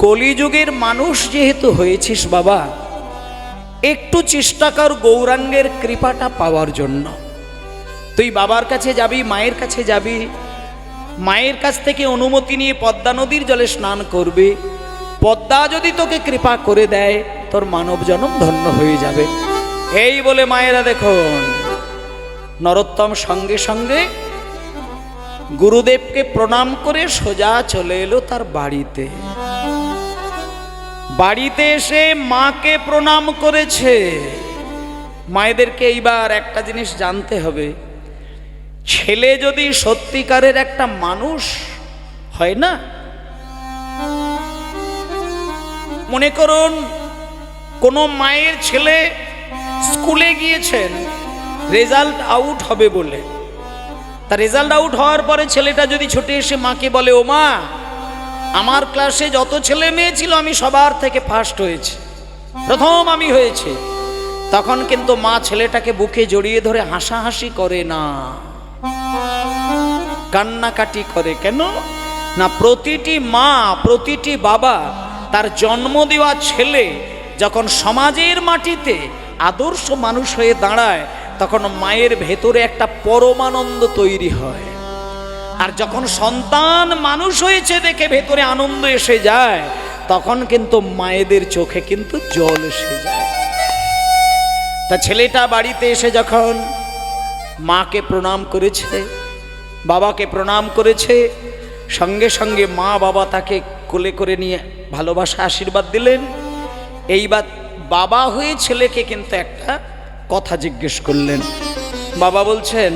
কলিযুগের মানুষ যেহেতু হয়েছিস বাবা, একটু চেষ্টা কর গৌরাঙ্গের কৃপাটা পাওয়ার জন্য। তুই বাবার কাছে যাবি, মায়ের কাছে যাবি, মায়ের কাছ থেকে অনুমতি নিয়ে পদ্মা নদীর জলে স্নান করবি। পদ্মা যদি তোকে কৃপা করে দেয়, তোর মানব জন্ম ধন্য হয়ে যাবে। এই বলে মায়েরা দেখুন, নরোত্তম সঙ্গে সঙ্গে গুরুদেবকে প্রণাম করে সোজা চলে এলো তার বাড়িতে। বাড়িতে এসে মাকে প্রণাম করেছে। মায়েদেরকে এইবার একটা জিনিস জানতে হবে, ছেলে যদি সত্যিকারের একটা মানুষ হয় না, মনে করুন কোনো মায়ের ছেলে স্কুলে গিয়েছেন রেজাল্ট আউট হবে বলে, তা রেজাল্ট আউট হওয়ার পরে ছেলেটা যদি ছুটে এসে মাকে বলে, ও মা, আমার ক্লাসে যত ছেলে মেয়ে ছিল আমি সবার থেকে ফার্স্ট হয়েছি, প্রথম আমি হয়েছি, তখন কিন্তু মা ছেলেটাকে বুকে জড়িয়ে ধরে হাসাহাসি করে না, কান্নাকাটি করে। কেন না, প্রতিটি মা, প্রতিটি বাবা তার জন্ম দেওয়া ছেলে যখন সমাজের মাটিতে আদর্শ মানুষ হয়ে দাঁড়ায়, তখন মায়ের ভেতরে একটা পরমানন্দ তৈরি হয়। আর যখন সন্তান মানুষ হয়েছে দেখে ভেতরে আনন্দ এসে যায়, তখন কিন্তু মায়েদের চোখে কিন্তু জল এসে যায়। তা ছেলেটা বাড়িতে এসে যখন মাকে প্রণাম করেছে, বাবাকে প্রণাম করেছে, সঙ্গে সঙ্গে মা বাবা তাকে কোলে করে নিয়ে ভালোবাসা আশীর্বাদ দিলেন। এইবার বাবা হয়ে ছেলেকে কিন্তু একটা কথা জিজ্ঞেস করলেন। বাবা বলছেন,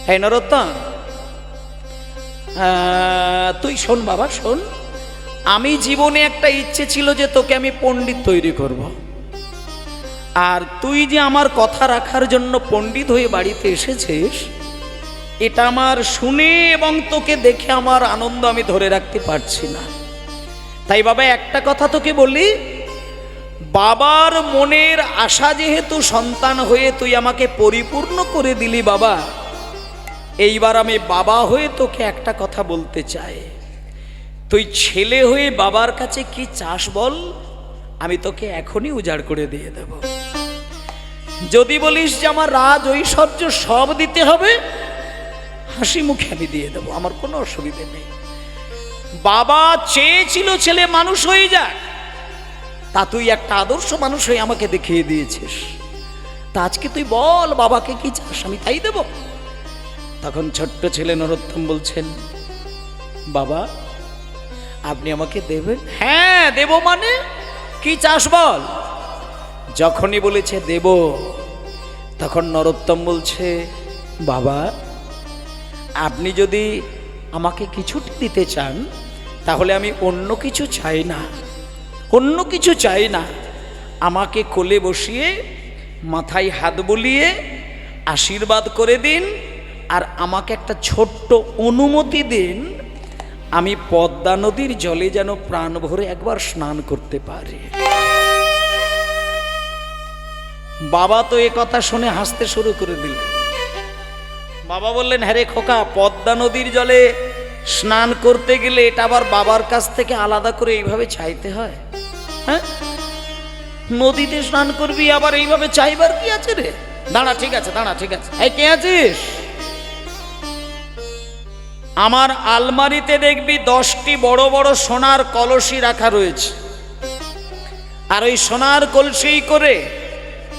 হে নরোত্তম, তুই শোন বাবা, শোন, আমি জীবনে একটা ইচ্ছে ছিল যে তোকে আমি পণ্ডিত তৈরি করব, আর তুই যে আমার কথা রাখার জন্য পণ্ডিত হয়ে বাড়িতে এসেছিস, এটা আমার শুনে এবং তোকে দেখে আমার আনন্দ আমি ধরে রাখতে পারছি না। তাই বাবা একটা কথা তোকে বলি, বাবার মনের আশা যেহেতু সন্তান হয়ে তুই আমাকে পরিপূর্ণ করে দিলি বাবা, এইবার আমি বাবা হয়ে তোকে একটা কথা বলতে চাই। তুই ছেলে হয়ে বাবার কাছে কি চাস বল, আমি তোকে এখনই উজাড় করে দিয়ে দেব। যদি বলিস যে আমার রাজ ঐশ্বর্য সব দিতে হবে, হাসি মুখে আমি দিয়ে দেবো, আমার কোনো অসুবিধে নেই। বাবা চেয়েছিল ছেলে মানুষ হয়ে যাক, তা তুই একটা আদর্শ মানুষ হয়ে আমাকে দেখিয়ে দিয়েছিস, তা আজকে তুই বল বাবাকে কি চাস, আমি তাই দেব। তখন ছোট্ট ছেলে নরোত্তম বলছেন, বাবা আপনি আমাকে দেবেন? হ্যাঁ দেব, মানে কি চাস বল। যখনই বলেছে দেব, তখন নরোত্তম বলছে, বাবা আপনি যদি আমাকে কিছুটা দিতে চান, তাহলে আমি অন্য কিছু চাই না, অন্য কিছু চাই না। আমাকে কোলে বসিয়ে মাথায় হাত বুলিয়ে আশীর্বাদ করে দিন, আর আমাকে একটা ছোট্ট অনুমতি দিন, আমি পদ্মা নদীর জলে যেন প্রাণ ভরে একবার স্নান করতে পারি। বাবা তো এ কথা শুনে হাসতে শুরু করে দিলেন। বাবা বললেন, হ্যাঁ রে খোকা, পদ্মা নদীর জলে স্নান করতে গেলে এটা আবার বাবার কাছ থেকে আলাদা করে এইভাবে চাইতে হয়? হ্যাঁ, নদীতে স্নান করবি আবার এইভাবে চাইবার কি আছে রে? দাঁড়া, ঠিক আছে, দাঁড়া, ঠিক আছে। এই কে আছিস? আমার আলমারিতে দেখবি 10টি বড় বড় সোনার কলসি রাখা রয়েছে, আর ওই সোনার কলসি করে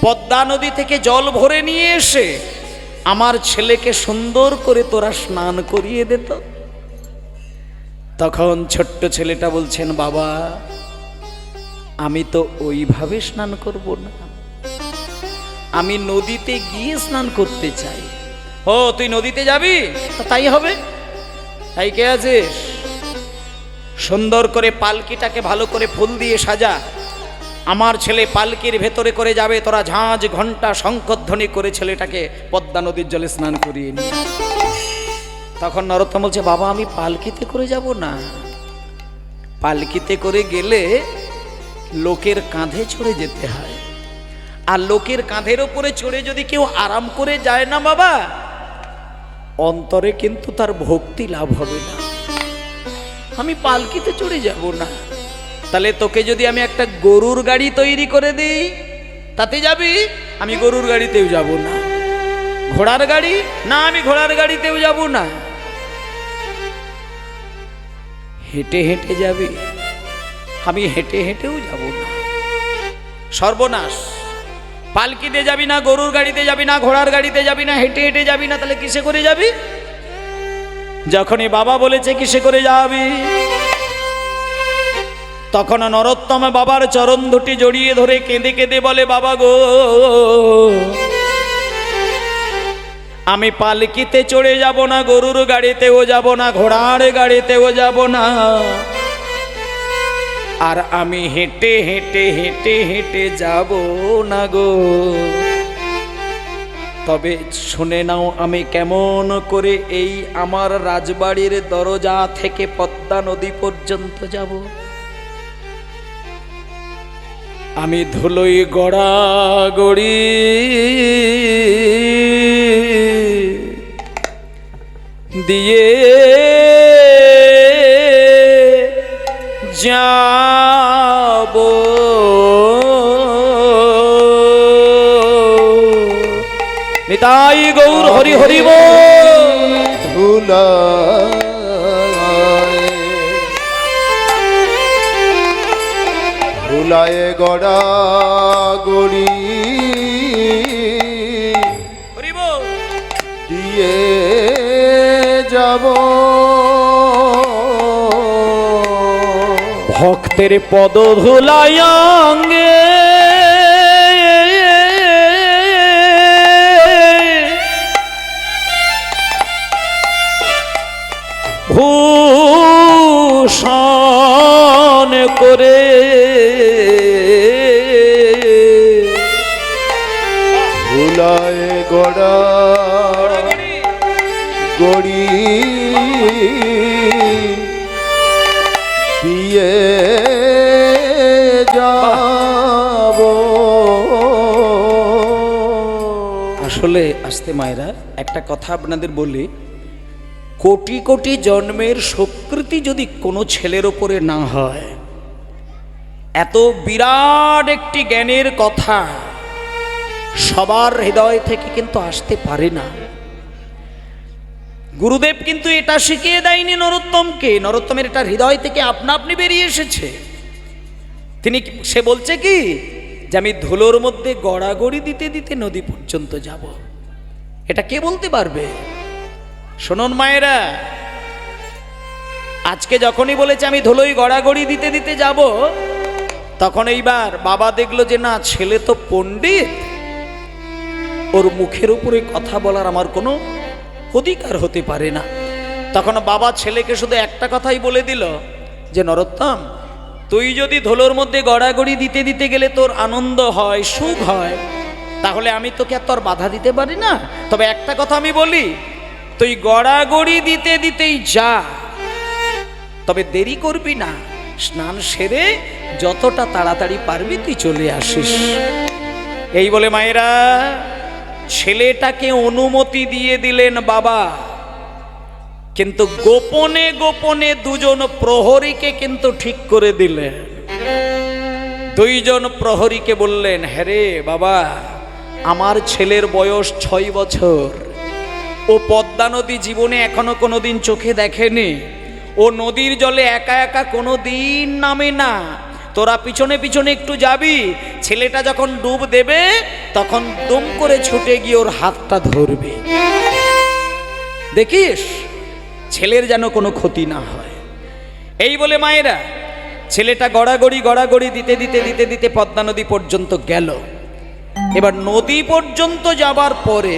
পদ্মা নদী থেকে জল ভরে নিয়ে এসে আমার ছেলেকে সুন্দর করে তোরা স্নান করিয়ে দিত। তখন ছোট্ট ছেলেটা বলছেন, বাবা আমি তো ওইভাবে স্নান করব না, আমি নদীতে গিয়ে স্নান করতে চাই। ও তুই নদীতে যাবি? তাই হবে। তাই কে আছিস? সুন্দর করে পালকিটাকে ভালো করে ফুল দিয়ে সাজা, আমার ছেলে পালকির ভেতরে করে যাবে, তোরা ঝাঁঝ ঘন্টা শঙ্খধ্বনি করে ছেলেটাকে পদ্মা নদীর জলে স্নান করিয়ে নিয়ে। তখন নরোত্তম বলছে, বাবা আমি পালকিতে করে যাব না, পালকিতে করে গেলে লোকের কাঁধে চড়ে যেতে হয়, আর লোকের কাঁধের ওপরে চড়ে যদি কেউ আরাম করে যায় না বাবা, অন্তরে কিন্তু তার ভক্তি লাভ হবে না। আমি পালকিতে চড়ে যাব না। তাহলে তোকে যদি আমি একটা গরুর গাড়ি তৈরি করে দিই তাতে যাবি? আমি গরুর গাড়িতেও যাব না। ঘোড়ার গাড়ি? না, আমি ঘোড়ার গাড়িতেও যাব না। হেঁটে হেঁটে যাবি? আমি হেঁটে হেঁটেও যাব না। সর্বনাশ! পালকিতে যাবি না, গরুর গাড়িতে যাবি না, ঘোড়ার গাড়িতে যাবি না, হেঁটে হেঁটে যাবি না, তাহলে কিসে করে যাবি? যখনই বাবা বলেছে কিসে করে যাবি, তখন নরোত্তম বাবার চরণ দুটি জড়িয়ে ধরে কেঁদে কেঁদে বলে, বাবা গো, আমি পালকিতে চড়ে যাব না, গরুর গাড়িতেও যাব না, ঘোড়ার গাড়িতেও যাব না, আর আমি হেঁটে হেঁটে হেঁটে হেঁটে যাব না গো। তবে শুনে নাও, আমি কেমন করে এই আমার রাজবাড়ির দরজা থেকে পদ্মা নদী পর্যন্ত যাব। আমি ধুলোই গড়াগড়ি দিয়ে যাব, নিতাই গৌর হরি হরি বল। ধুলায় গড়া গড়ি দিয়ে যাব, ভক্তের পদ ধুলায় অঙ্গে ভূষণ করে ধুলায় গড়া গড়ি দিয়ে যাব। আসলে আসতে মায়েরা, একটা কথা আপনাদের বলি, কোটি কোটি জন্মের স্বীকৃতি যদি কোনো ছেলের ওপরে না হয়, এত বিরাট একটি জ্ঞানের কথা সবার হৃদয় থেকে কিন্তু আসতে পারে না। গুরুদেব কিন্তু এটা শিখিয়ে দেয়নি নরোত্তমকে, নরোত্তমের এটা হৃদয় থেকে আপনা আপনি বেরিয়ে এসেছে। সে বলছে কি, যে আমি ধুলোর মধ্যে গড়াগড়ি দিতে দিতে নদী পর্যন্ত যাব। এটা কে বলতে পারবে? শুনুন মায়েরা, আজকে যখনই বলেছে আমি ধুলোই গড়াগড়ি দিতে দিতে যাব, তখন এইবার বাবা দেখলো যে না, ছেলে তো পণ্ডিত, ওর মুখের উপরে কথা বলার আমার কোনো অধিকার হতে পারে না। তখন বাবা ছেলেকে শুধু একটা কথাই বলে দিল যে নরোত্তম, তুই যদি ধুলোর মধ্যে গড়াগড়ি দিতে দিতে গেলে তোর আনন্দ হয়, সুখ হয়, তাহলে আমি তোকে আর তোর বাধা দিতে পারি না। তবে একটা কথা আমি বলি, তুই গড়াগড়ি দিতে দিতেই যা, তবে দেরি করবি না, স্নান সেরে যতটা তাড়াতাড়ি পারবি তুই চলে আসিস। এই বলে মায়েরা ছেলেটাকে অনুমতি দিয়ে দিলেন বাবা, কিন্তু গোপনে গোপনে দুজন প্রহরীকে কিন্তু ঠিক করে দিলেন। দুইজন প্রহরীকে বললেন, হ্যাঁ রে বাবা, আমার ছেলের বয়স 6 বছর, ও পদ্মা নদী জীবনে এখনো কোনোদিন চোখে দেখেনি, ও নদীর জলে একা একা কোনোদিন নামে না, তোরা পিছনে পিছনে একটু যাবি, ছেলেটা যখন ডুব দেবে তখন দুম করে ছুটে গিয়ে ওর হাতটা ধরবে, দেখিস ছেলের যেন কোনো ক্ষতি না হয়। এই বলে মায়েরা ছেলেটা গড়াগড়ি গড়াগড়ি দিতে দিতে দিতে দিতে পদ্মা নদী পর্যন্ত গেল। এবার নদী পর্যন্ত যাবার পরে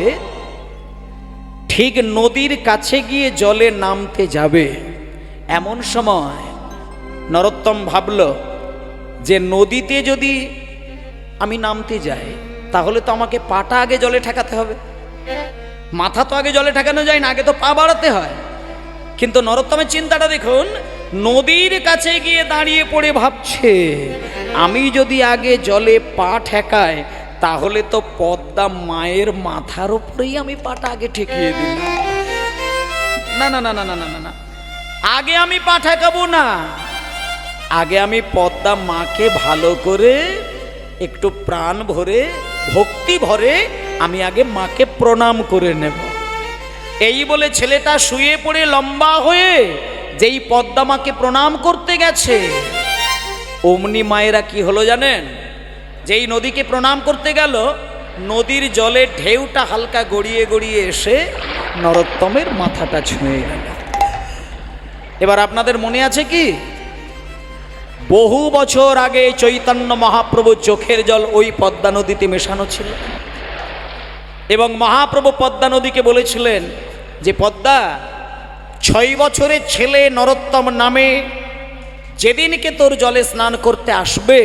ঠিক নদীর কাছে গিয়ে জলে নামতে যাবে, এমন সময় নরোত্তম ভাবল যে নদীতে যদি আমি নামতে যাই তাহলে তো আমাকে পাটা আগে জলে ঠেকাতে হবে, মাথা তো আগে জলে ঠেকানো যায় না, আগে তো পা বাড়াতে হয়। কিন্তু নরোত্তমের চিন্তাটা দেখুন, নদীর কাছে গিয়ে দাঁড়িয়ে পড়ে ভাবছে, আমি যদি আগে জলে পা ঠেকাই তাহলে তো পদ্মা মায়ের মাথার উপরেই আমি পাটা আগে ঠেকিয়ে দিলাম। না না না না না না না, আগে আমি পা ঠেকাবো না, আগে আমি পদ্মা মাকে ভালো করে একটু প্রাণ ভরে ভক্তি ভরে আমি আগে মাকে প্রণাম করে নেব। এই বলে ছেলেটা শুয়ে পড়ে লম্বা হয়ে যেই পদ্মা মাকে প্রণাম করতে গেছে, অমনি মায়েরা কি হলো জানেন? যেই নদীকে প্রণাম করতে গেল, নদীর জলের ঢেউটা হালকা গড়িয়ে গড়িয়ে এসে নরোত্তমের মাথাটা ছুঁয়ে গেল। এবার আপনাদের মনে আছে কি, বহু বছর আগে চৈতন্য মহাপ্রভুর চোখের জল ওই পদ্মা নদীতে মেশানো ছিল এবং মহাপ্রভু পদ্মা নদীকে বলেছিলেন যে পদ্মা, 6 বছরের ছেলে নরোত্তম নামে যেদিনকে তোর জলে স্নান করতে আসবে,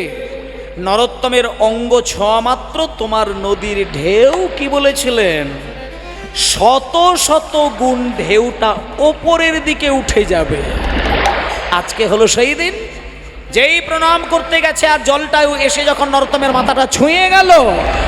নরোত্তমের অঙ্গ ছোঁয়া মাত্র তোমার নদীর ঢেউ কি বলেছিলেন, শত শত গুণ ঢেউটা ওপরের দিকে উঠে যাবে। আজকে হলো সেই দিন, যেই প্রণাম করতে গেছে আর জলটা এসে যখন নরোত্তমের মাথাটা ছুঁয়ে গেল,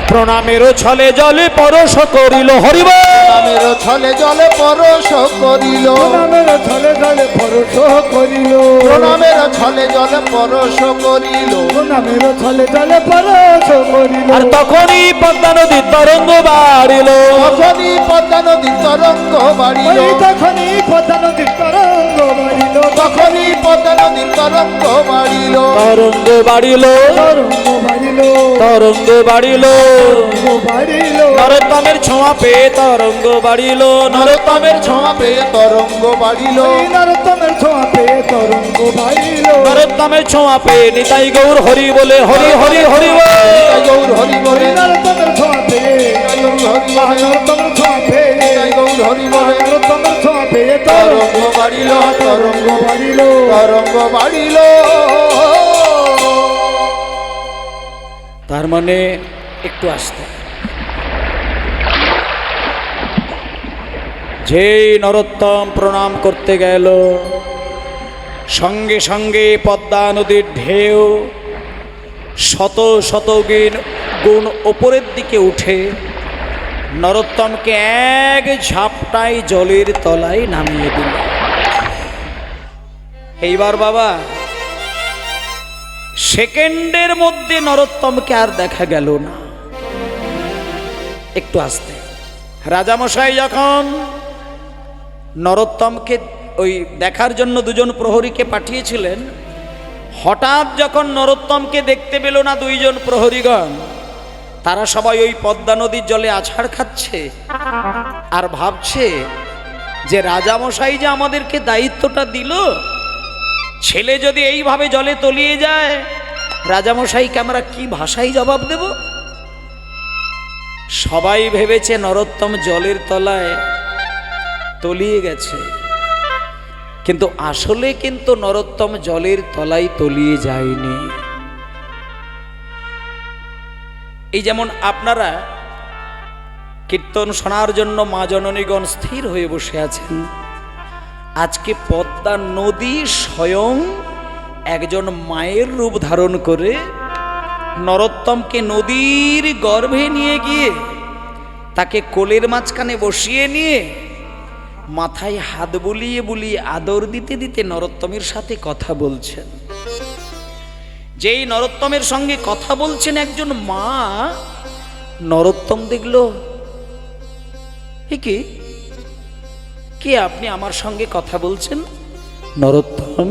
প্রণামেরও ছলে জলে পরশ করিল হরিব, প্রণামের ছলে জলে পরশ করিল, প্রণামের ছলে জলে পরশ করিল, প্রণামের ছলে জলে পরশ করিল, প্রণামের ছলে জলে পরশ করিল। আর তখনই পদ্মা নদীর তরঙ্গ বাড়িল, তখনই পদ্মা নদীর তরঙ্গ বাড়িল, ওই তখনই পদ্মা নদীর তরঙ্গ বাড়িল, তখনই পদ্মা নদীর তরঙ্গ বাড়িল, তরঙ্গ বাড়িল, তরঙ্গ বাড়িল, তরঙ্গ বাড়িল, তরঙ্গ বাড়িল, নরোত্তমের ছোঁয়া পেয়ে তরঙ্গ বাড়িল, নরোত্তমের ছোঁয়া পেয়ে তরঙ্গ বাড়িল, ওই নরোত্তমের ছোঁয়া পেয়ে তরঙ্গ বাড়িল, নরোত্তমের ছোঁয়া পেয়ে নিতাই গৌর হরি বলে হরি হরি হরি বলে। গৌর হরি ওই বলে, নরোত্তমের ছোঁয়া পেয়ে, গৌর হরি বলে, নরোত্তমের ছোঁয়া পেয়ে, গৌর হরি বলে, নরোত্তমের ছোঁয়া পেয়ে তরঙ্গ বাড়িল, তরঙ্গ বাড়িল, তরঙ্গ বাড়িল। তার মানে একটু আসতে, যেই নরোত্তম প্রণাম করতে গেল, সঙ্গে সঙ্গে পদ্মা নদীর ঢেউ শত শত গুণ ওপরের দিকে উঠে নরোত্তমকে এক ঝাপটায় জলের তলায় নামিয়ে দিল। এইবার বাবা, সেকেন্ডের মধ্যে নরোত্তমকে আর দেখা গেল না। একটু আসতে, রাজামশাই যখন নরোত্তমকে ওই দেখার জন্য 2 জন প্রহরীকে পাঠিয়েছিলেন, হঠাৎ যখন নরোত্তমকে দেখতে পেল না 2 জন প্রহরীগণ, তারা সবাই ওই পদ্মা নদীর জলে আছাড় খাচ্ছে আর ভাবছে যে রাজামশাই যে আমাদেরকে দায়িত্বটা দিল, ছেলে যদি এইভাবে জলে তলিয়ে যায়, রাজামশাইকে আমরা কি ভাষায় জবাব দেব? সবাই ভেবেছে নরোত্তম জলের তলায় তলিয়ে গেছে, কিন্তু আসলে কিন্তু নরোত্তম জলের তলায় তলিয়ে যায়নি। এই যেমন আপনারা কীর্তন শোনার জন্য মা জননীগণ স্থির হয়ে বসে আছেন, আজকে পদ্মা নদী স্বয়ং একজন মায়ের রূপ ধারণ করে নরোত্তমকে নদীর গর্ভে নিয়ে গিয়ে তাকে কোলের মাঝখানে বসিয়ে নিয়ে মাথায় হাত বুলিয়ে বুলিয়ে আদর দিতে দিতে নরোত্তমের সাথে কথা বলছেন। যেই নরোত্তমের সঙ্গে কথা বলছেন একজন মা, নরোত্তম দেখল, কি কে আপনি আমার সঙ্গে কথা বলছেন? নরোত্তম,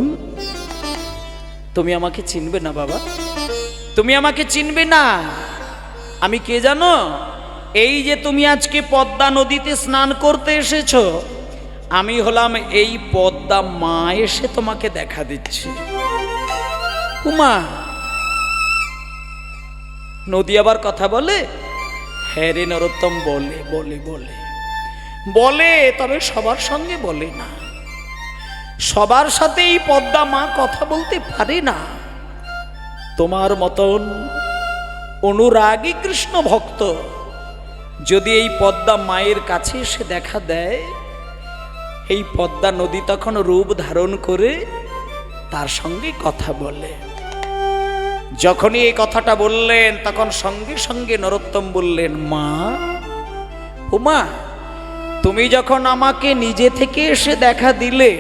তুমি আমাকে চিনবে না বাবা, তুমি আমাকে চিনবে না। আমি কে জানো? এই যে তুমি আজকে পদ্মা নদীতে স্নান করতে এসেছো, আমি হলাম এই পদ্মা মা, এসে তোমাকে দেখা দিচ্ছি। উমা, নদী আবার কথা বলে? হ্যাঁ রে নরোত্তম, বলে বলে বলে বলে, তবে সবার সঙ্গে বলে না, সবার সাথে এই পদ্মা মা কথা বলতে পারে না। তোমার মতন অনুরাগী কৃষ্ণ ভক্ত যদি এই পদ্মা মায়ের কাছে এসে দেখা দেয়, এই পদ্মা নদী তখন রূপ ধারণ করে তার সঙ্গে কথা বলে। যখনই এই কথাটা বললেন, তখন সঙ্গে সঙ্গে নরোত্তম বললেন, মা, ও মা, তুমি যখন আমাকে নিজে থেকে এসে দেখা দিলে,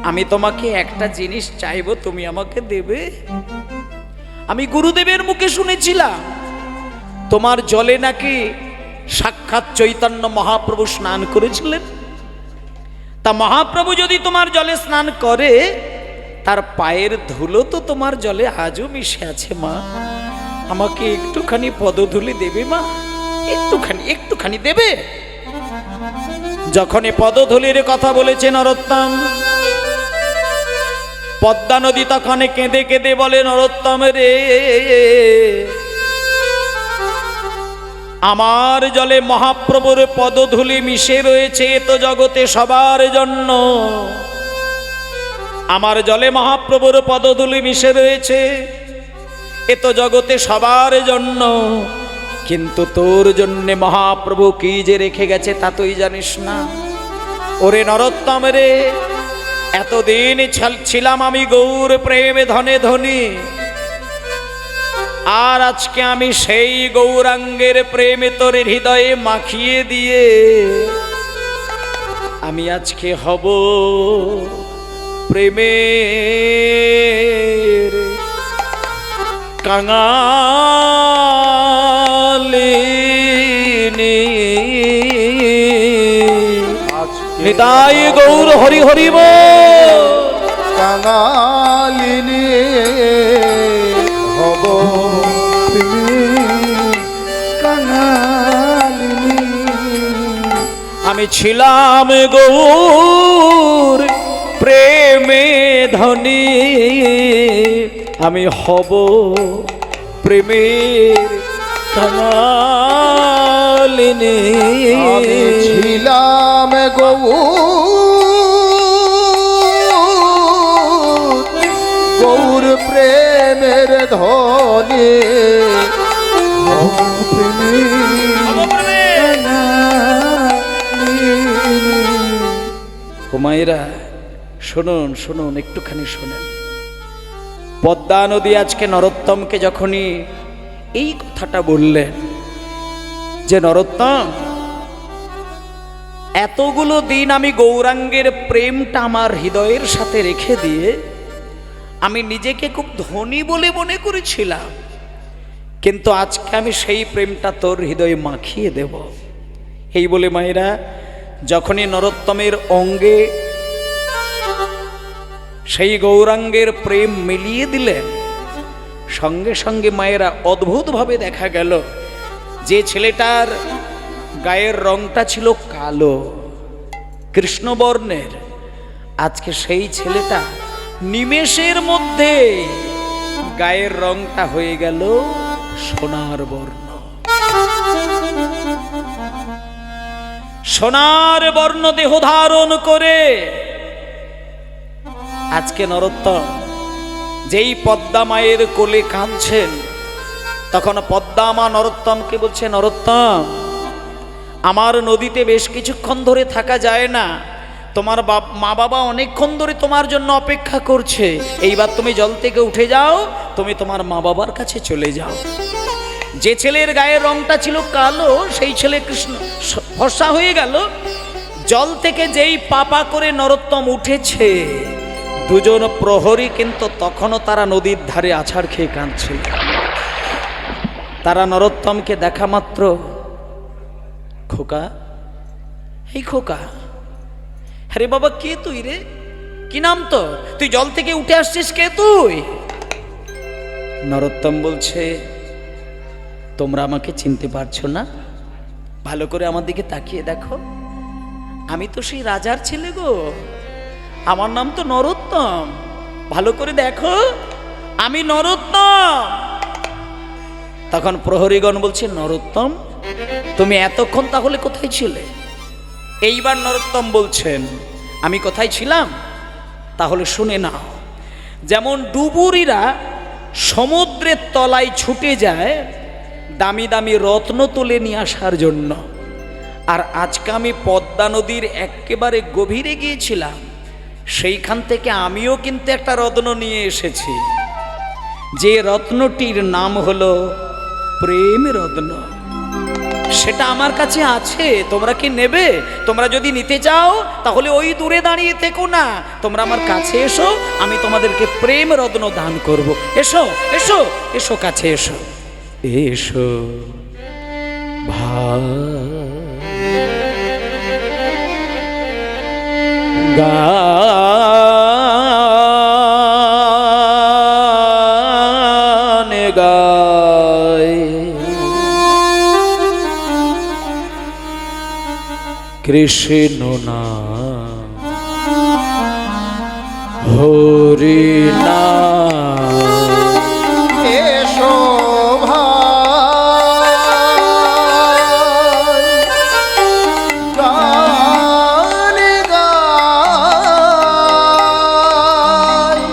আমি তোমাকে একটা জিনিস চাইবো, তুমি আমাকে দেবে? আমি গুরুদেবের মুখে শুনেছিলাম তোমার জলে নাকি সাক্ষাৎ চৈতন্য মহাপ্রভু স্নান করেছিলেন। তা মহাপ্রভু যদি তোমার জলে স্নান করে, তার পায়ের ধুলো তো তোমার জলে আজও মিশে আছে মা। আমাকে একটুখানি পদধূলি দেবে মা? একটুখানি দেবে? যখন পদধূলির কথা বলেছে নরোত্তম, পদ্মা নদী তখন কেঁদে কেঁদে বলে, নরোত্তম রে, আমার জলে মহাপ্রভুর পদধূলি মিশে রয়েছে, এ তো জগতে সবার জন্য। আমার জলে মহাপ্রভুর পদধূলি মিশে রয়েছে, এ তো জগতে সবার জন্য, কিন্তু তোর জন্যে মহাপ্রভু কি যে রেখে গেছে তা তুই জানিস না। ওরে নরোত্তম রে, এতদিন ছিলাম আমি গৌর প্রেমে ধনে ধনী, আর আজকে আমি সেই গৌরাঙ্গের প্রেমে তোর হৃদয়ে মাখিয়ে দিয়ে আমি আজকে হব প্রেমের কাঙালিনী। নিতাই গৌর হরি হরি বল। কাঙালিনী হব কাঙালিনী। আমি ছিলাম গৌর প্রেমে ধনী, আমি হব প্রেমের কাঙালিনী। আমি ছিলাম গৌর প্রেমের ধনী, হুমায়রা শুনুন শুনুন, একটুখানি শোনেন। পদ্মা নদী আজকে নরোত্তমকে যখনই এই কথাটা বললেন যে নরোত্তম, এতগুলো দিন আমি গৌরাঙ্গের প্রেমটা আমার হৃদয়ের সাথে রেখে দিয়ে আমি নিজেকে খুব ধনী বলে মনে করেছিলাম, কিন্তু আজকে আমি সেই প্রেমটা তোর হৃদয়ে মাখিয়ে দেব। এই বলে মায়েরা যখনই নরোত্তমের অঙ্গে সেই গৌরাঙ্গের প্রেম মিলিয়ে দিলেন, সঙ্গে সঙ্গে মায়েরা অদ্ভুতভাবে দেখা গেল যে ছেলেটার গায়ের রংটা ছিল কালো কৃষ্ণবর্ণের, আজকে সেই ছেলেটা নিমেষের মধ্যে গায়ের রংটা হয়ে গেল সোনার বর্ণ। সোনার বর্ণ দেহ ধারণ করে আজকে নরোত্তম যেই পদ্মা মায়ের কোলে কাঁদছেন, তখন পদ্মা মা নরোত্তমকে বলছে, নরোত্তম, আমার নদীতে বেশ কিছুক্ষণ ধরে থাকা যায় না, তোমার মা বাবা অনেকক্ষণ ধরে তোমার জন্য অপেক্ষা করছে, এইবার তুমি জল থেকে উঠে যাও, তুমি তোমার মা বাবার কাছে চলে যাও। যে ছেলের গায়ের রংটা ছিল কালো, সেই ছেলে কৃষ্ণ ফর্সা হয়ে গেল। জল থেকে যেই পাপা করে নরোত্তম উঠেছে, দুজন প্রহরী কিন্তু তখনও তারা নদীর ধারে আছাড় খেয়ে কাঁদছিল। তারা নরোত্তমকে দেখা মাত্র, খোকা, এই খোকা, আরে বাবা কে তুই রে? কি নাম তো? তুই জল থেকে উঠে আসছিস, কে তুই? নরোত্তম বলছে, তোমরা আমাকে চিনতে পারছো না? ভালো করে আমার দিকে তাকিয়ে দেখো, আমি তো সেই রাজার ছেলে গো, আমার নাম তো নরোত্তম, ভালো করে দেখো, আমি নরোত্তম। তখন প্রহরীগণ বলছে, নরোত্তম, তুমি এতক্ষণ তাহলে কোথায় ছিলে? এইবার নরোত্তম বলছেন, আমি কোথায় ছিলাম তাহলে শুনে নাও। যেমন ডুবুরিরা সমুদ্রের তলায় ছুটে যায় দামি দামি রত্ন তুলে নিয়ে আসার জন্য, আর আজকে আমি পদ্মা নদীর একেবারে গভীরে গিয়েছিলাম, সেইখান থেকে আমিও কিন্তু একটা রত্ন নিয়ে এসেছি, যে রত্নটির নাম হলো প্রেম রত্ন। সেটা আমার কাছে আছে, তোমরা কি নেবে? তোমরা যদি নিতে চাও তাহলে ওই দূরে দাঁড়িয়ে থেকো না, তোমরা আমার কাছে এসো, আমি তোমাদেরকে প্রেম রত্ন দান করব। এসো এসো এসো, কাছে এসো, এসো ভাই। গান গায় কৃষ্ণ নাম হরি নাম। এসো ভাই গান গাই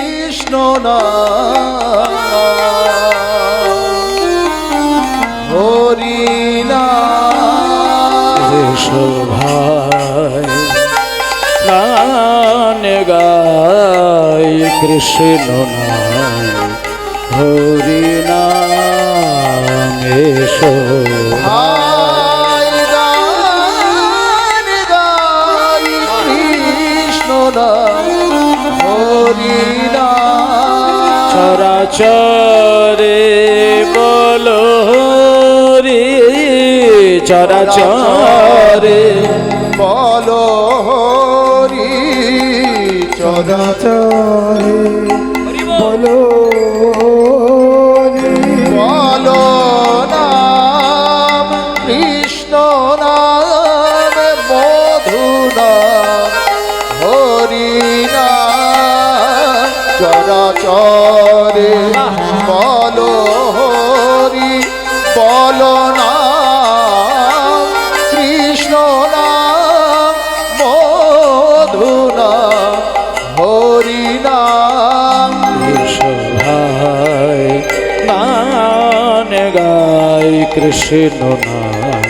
কৃষ্ণ নাম হরি নাম। এসো ভাই গান গাই কৃষ্ণ নাম হরি নাম। এসো ভাই গান গাই কৃষ্ণ নাম হরি নাম। চরাচরে বলো হরি, চরাচরে বলো হরি চরাচরে বলো বলো নাম কৃষ্ণ নাম মধু নাম হরি নাম। চরাচরে বলো হরি বলো নাম কৃষ্ণ নাম মধু নাম হরি নাম। এসো ভাই গান গাই কৃষ্ণ নাম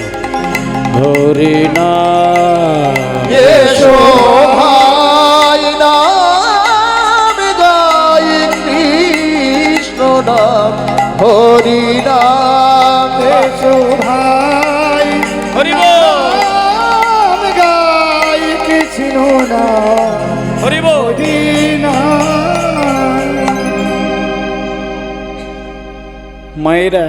হরি নাম। এসো ভাই নাম গাই কৃষ্ণ নাম হরি নাম। এসো ভাই হরি বল, নাম গাই কৃষ্ণ নাম হরি বল। হরি নাম। মায়েরা,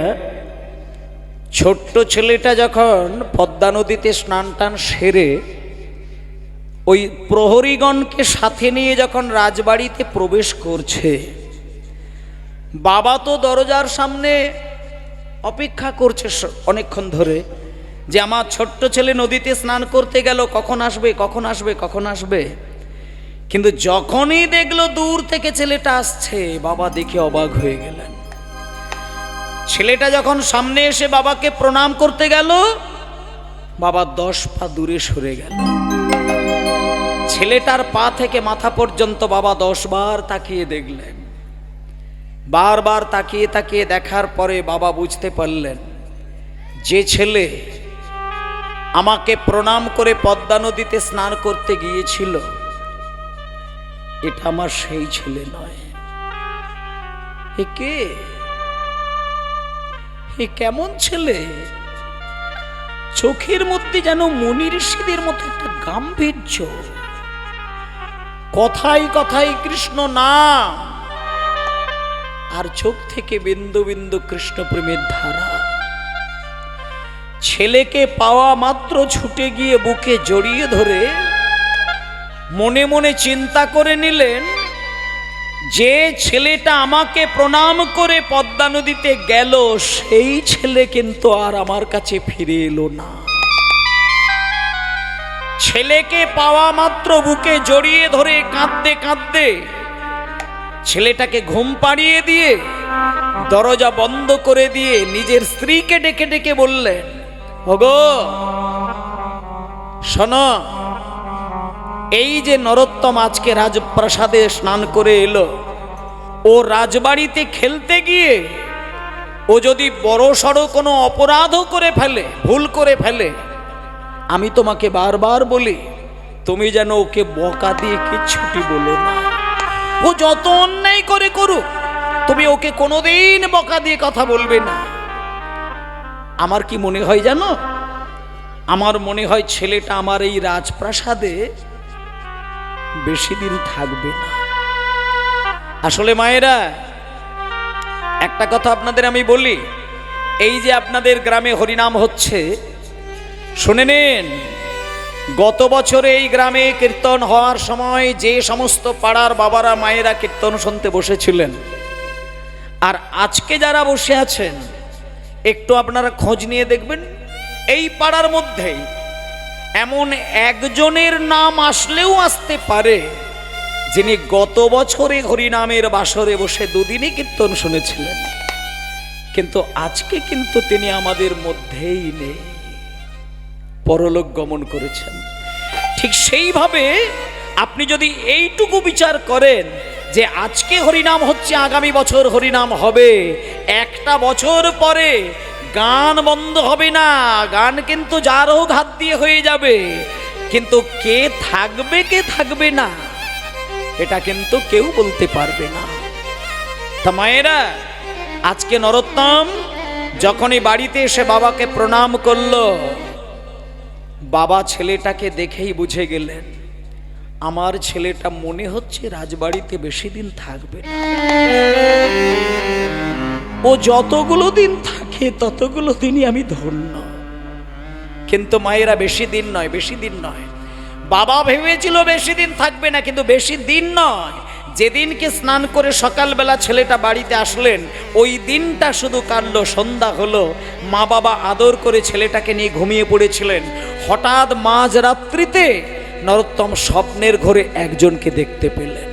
ছোট্ট ছেলেটা যখন পদ্মা নদীতে স্নান টান সেরে ওই প্রহরীগণকে সাথে নিয়ে যখন রাজবাড়িতে প্রবেশ করছে, বাবা তো দরজার সামনে অপেক্ষা করছে অনেকক্ষণ ধরে যে আমার ছোট্ট ছেলে নদীতে স্নান করতে গেল, কখন আসবে কখন আসবে কখন আসবে। কিন্তু যখনই দেখলো দূর থেকে ছেলেটা আসছে, বাবা দেখে অবাক হয়ে গেলেন। ছেলেটা যখন সামনে এসে বাবাকে প্রণাম করতে গেল, বাবা 10 পা দূরে সরে গেল। ছেলেটার পা থেকে মাথা পর্যন্ত বাবা 10 বার তাকিয়ে দেখলেন। বারবার তাকিয়ে তাকিয়ে দেখার পরে বাবা বুঝতে পারলেন, যে ছেলে আমাকে প্রণাম করে পদ্মা নদীতে স্নান করতে গিয়েছিল, এটা আমার সেই ছেলে নয়। এ কে? এ কেমন ছেলে? চোখের মধ্যে যেন মুনি ঋষিদের মতো একটা গাম্ভীর্য, কথাই কথাই কৃষ্ণ নাম, আর চোখ থেকে বিন্দু বিন্দু কৃষ্ণ প্রেমের ধারা। ছেলেকে পাওয়া মাত্র ছুটে গিয়ে বুকে জড়িয়ে ধরে মনে মনে চিন্তা করে নিলেন, যে ছেলেটা আমাকে প্রণাম করে পদ্মা নদীতে গেল, সেই ছেলে কিন্তু আর আমার কাছে ফিরে এলো না। ছেলেকে পাওয়া মাত্র বুকে জড়িয়ে ধরে কাঁদতে কাঁদতে ছেলেটাকে ঘুম পাড়িয়ে দিয়ে দরজা বন্ধ করে দিয়ে নিজের স্ত্রীকে ডেকে ডেকে বললেন, ওগো শোনো, এই যে নরোত্তম আজকে রাজপ্রাসাদে স্নান করে এলো, ও রাজবাড়িতে খেলতে গিয়ে ও যদি বড় সড়ো কোনো অপরাধও করে ফেলে, ভুল করে ফেলে, আমি তোমাকে বারবার বলি তুমি যেন ওকে বকা দিয়ে কিচ্ছুটি বলো না। ও যত অন্যায় করে করুক, তুমি ওকে কোনোদিন বকা দিয়ে কথা বলবে না। আমার কি মনে হয় জানো, আমার মনে হয় ছেলেটা আমার এই রাজপ্রাসাদে বেশি দিন থাকবে না। আসলে মায়েরা, একটা কথা আপনাদের আমি বলি, এই যে আপনাদের গ্রামে হরিনাম হচ্ছে, শুনে নিন, গত বছরে এই গ্রামে কীর্তন হওয়ার সময় যে সমস্ত পাড়ার বাবারা মায়েরা কীর্তন শুনতে বসেছিলেন, আর আজকে যারা বসে আছেন, একটু আপনারা খোঁজ নিয়ে দেখবেন, এই পাড়ার মধ্যেই এমন একজনের নাম আসলেও আসতে পারে যিনি গত বছরে হরিনামের বাসরে বসে দুদিনই কীর্তন শুনেছিলেন, কিন্তু আজকে কিন্তু তিনি আমাদের মধ্যেই নেই, পরলোক গমন করেছেন। ঠিক সেইভাবে আপনি যদি এইটুকু বিচার করেন যে আজকে হরিনাম হচ্ছে, আগামী বছর হরিনাম হবে, একটা বছর পরে গান বন্ধ হবে না, গান কিন্তু যার হোক হাত দিয়ে হয়ে যাবে, কিন্তু কে থাকবে কে থাকবে না এটা কিন্তু কেউ বলতে পারবে না। তা মায়েরা, আজকে নরোত্তম যখনই বাড়িতে এসে বাবাকে প্রণাম করলো, বাবা ছেলেটাকে দেখেই বুঝে গেলেন আমার ছেলেটা মনে হচ্ছে রাজবাড়িতে বেশি দিন থাকবে না। ও যতগুলো দিন থাকে ততগুলো দিনই আমি ধন্য। কিন্তু মায়েরা, বেশি দিন নয়, বেশি দিন নয়। বাবা ভেবেছিল বেশি দিন থাকবে না, কিন্তু বেশি দিন নয়। যেদিনকে স্নান করে সকালবেলা ছেলেটা বাড়িতে আসলেন, ওই দিনটা শুধু কাটলো, সন্ধ্যা হলো, মা বাবা আদর করে ছেলেটাকে নিয়ে ঘুমিয়ে পড়েছিলেন। হঠাৎ মাঝরাত্রিতে নরোত্তম স্বপ্নের ঘরে একজনকে দেখতে পেলেন।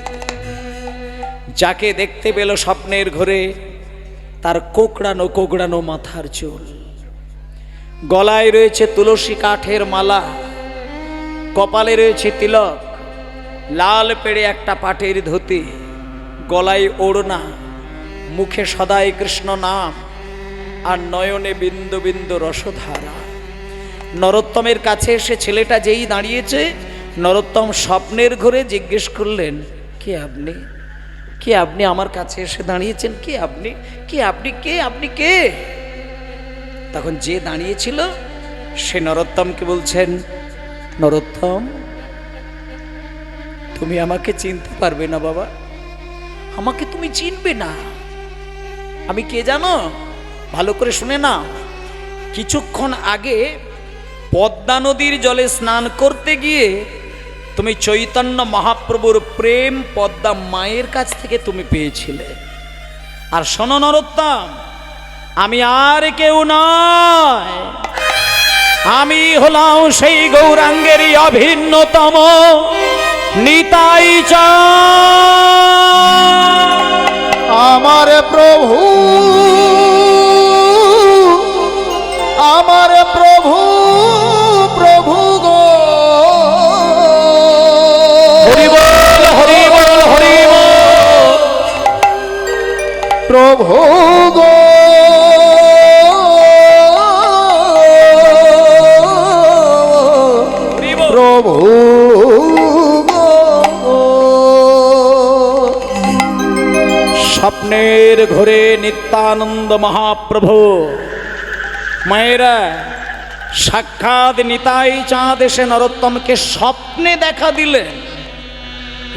যাকে দেখতে পেল স্বপ্নের ঘরে, তার কোকড়ানো কোকড়ানো মাথার চুল, গলায় রয়েছে তুলসী কাঠের মালা, কপালে রয়েছে তিলক, লাল পেড়ে একটা পাটের ধুতি, গলায় ওড়না, মুখে সদাই কৃষ্ণ নাম, আর নয়নে বিন্দু বিন্দু রসধারা। নরোত্তমের কাছে এসে ছেলেটা যেই দাঁড়িয়েছে, নরোত্তম স্বপ্নের ঘরে জিজ্ঞেস করলেন, কে আপনি? কে আপনি আমার কাছে এসে দাঁড়িয়েছেন? কে আপনি? কে আপনি? কে আপনি? কে? তখন যে দাঁড়িয়েছিল সে নরোত্তমকে বলছেন, নরোত্তম, তুমি আমাকে চিনতে পারবে না বাবা, আমাকে তুমি চিনবে না। আমি কে জানো? ভালো করে শুনে না, কিছুক্ষণ আগে পদ্মা নদীর জলে স্নান করতে গিয়ে তুমি চৈতন্য মহাপ্রভুর প্রেম পদ্মা মায়ের কাছ থেকে তুমি পেয়েছিলে। আর শোনো নরোত্তম, আমি আর কেউ নয়, আমি হলাম সেই গৌরাঙ্গেরই অভিন্নতম নিতাই চাঁদ। আমার প্রভু, আমার প্রভু, প্রভু গো, হরি বল, হরি বল, হরি বল। প্রভু গো, হরি বল। প্রভু গো। স্বপ্নের ঘরে নিত্যানন্দ মহাপ্রভু, মায়েরা, সাক্ষাৎ নিতাই চাঁদ এসে নরোত্তমকে স্বপ্নে দেখা দিলেন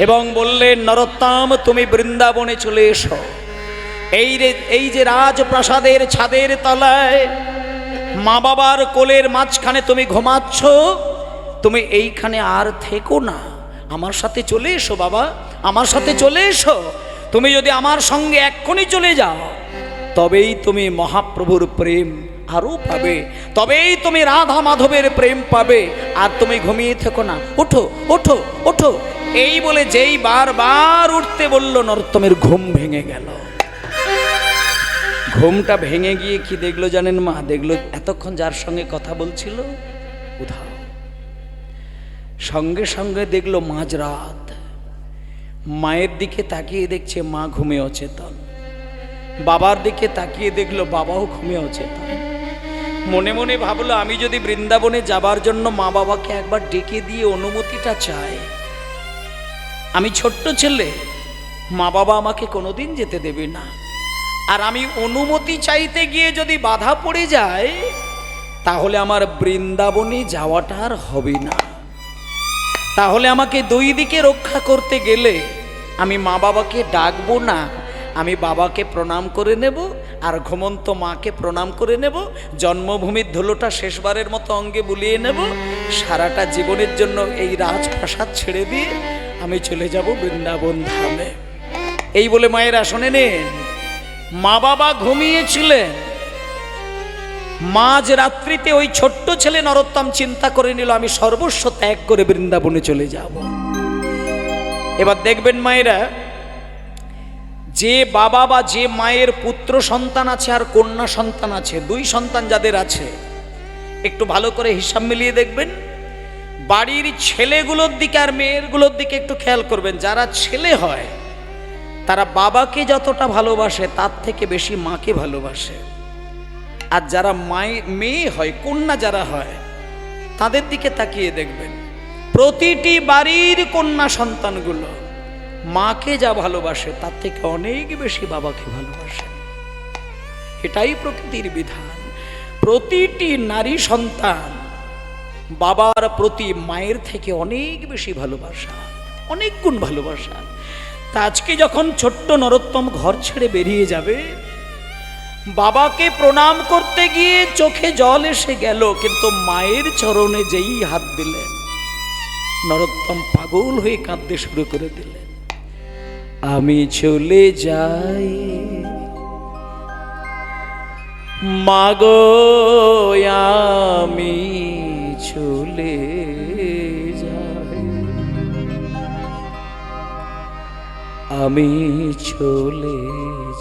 এবং বললেন, নরোত্তম, তুমি বৃন্দাবনে চলে এসো। এই যে রাজপ্রাসাদের ছাদের তলায় মা বাবার কোলের মাঝখানে তুমি ঘুমাচ্ছ, তুমি এইখানে আর থেকো না, আমার সাথে চলে এসো বাবা, আমার সাথে চলে এসো। তুমি যদি আমার সঙ্গে এক্ষুনি চলে যাও, তবেই তুমি মহাপ্রভুর প্রেম আরও পাবে, তবেই তুমি রাধা মাধবের প্রেম পাবে। আর তুমি ঘুমিয়ে থেকো না, ওঠো ওঠো ওঠো। এই বলে যেই বারবার উঠতে বলল, নরোত্তমের ঘুম ভেঙে গেল। ঘুমটা ভেঙে গিয়ে কি দেখলো জানেন মা? দেখলো এতক্ষণ যার সঙ্গে কথা বলছিল উধাও। সঙ্গে সঙ্গে দেখলো মাঝরাত, মায়ের দিকে তাকিয়ে দেখছে মা ঘুমে অচেতন, বাবার দিকে তাকিয়ে দেখলো বাবাও ঘুমে অচেতন। মনে মনে ভাবলো, আমি যদি বৃন্দাবনে যাবার জন্য মা বাবাকে একবার ডেকে দিয়ে অনুমতিটা চাই, আমি ছোট্ট ছেলে, মা বাবা আমাকে কোনোদিন যেতে দেবে না। আর আমি অনুমতি চাইতে গিয়ে যদি বাধা পড়ে যায়, তাহলে আমার বৃন্দাবনে যাওয়াটা আর হবে না। তাহলে আমাকে দুই দিকে রক্ষা করতে গেলে আমি মা বাবাকে ডাকবো না, আমি বাবাকে প্রণাম করে নেব আর ঘুমন্ত মাকে প্রণাম করে নেব, জন্মভূমির ধুলোটা শেষবারের মতো অঙ্গে বুলিয়ে নেব, সারাটা জীবনের জন্য এই রাজপ্রাসাদ ছেড়ে দিয়ে আমি চলে যাব বৃন্দাবন ধামে। এই বলে মায়েরা শোনে নেন, মা বাবা ঘুমিয়েছিলেন। মাঝ রাত্রিতে ওই ছোট্ট ছেলে নরোত্তম চিন্তা করে নিল, আমি সর্বস্ব ত্যাগ করে বৃন্দাবনে চলে যাব। এবার দেখবেন মায়েরা, যে বাবা বা যে মায়ের পুত্র সন্তান আছে আর কন্যা সন্তান আছে, দুই সন্তান যাদের আছে, একটু ভালো করে হিসাব মিলিয়ে দেখবেন, বাড়ির ছেলেগুলোর দিকে আর মেয়েরগুলোর দিকে একটু খেয়াল করবেন। যারা ছেলে হয় তারা বাবাকে যতটা ভালোবাসে তার থেকে বেশি মাকে ভালোবাসে। আর যারা মেয়ে হয়, কন্যা যারা হয়, তাদের দিকে তাকিয়ে দেখবেন প্রতিটি বাড়ির কন্যা সন্তানগুলো মাকে যা ভালোবাসে তার থেকে অনেক বেশি বাবাকে ভালোবাসে। এটাই প্রকৃতির বিধান। প্রতিটি নারী সন্তান বাবার প্রতি মায়ের থেকে অনেক বেশি ভালোবাসা, অনেক গুণ ভালোবাসা। তা আজকে যখন ছোট্ট নরোত্তম ঘর ছেড়ে বেরিয়ে যাবে, বাবাকে প্রণাম করতে গিয়ে চোখে জল এসে গেল, কিন্তু মায়ের চরণে যেই হাত দিলেন, নরোত্তম পাগল হয়ে কাঁদতে শুরু করে দিলেন। আমি চলে যাই মাগো, আমি চলে যাই, আমি চলে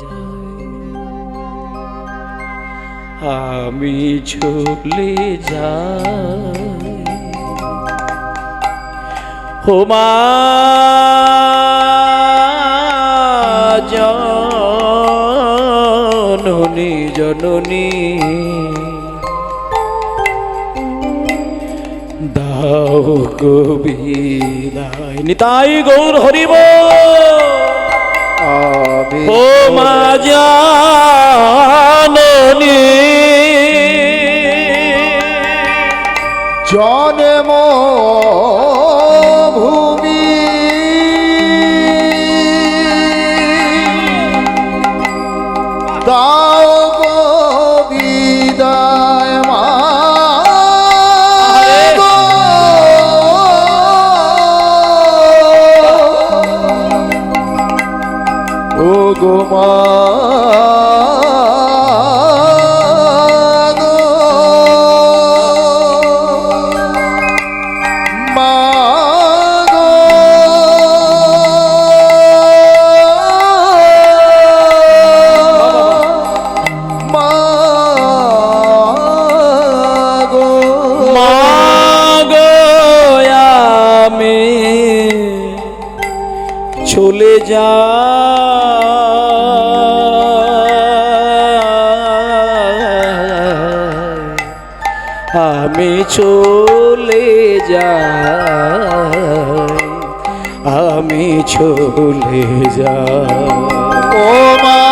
যাই, আমি চলে যাই ও মা জননী জননী, দাও গো বিদায়। নিতাই গৌর হরিব। ও মা জননী জন্ম ভূমি দাও গো বিদায় মা গো, ও গো মা চলে যা, আমি চলে যাই, আমি চলে যাই ও মা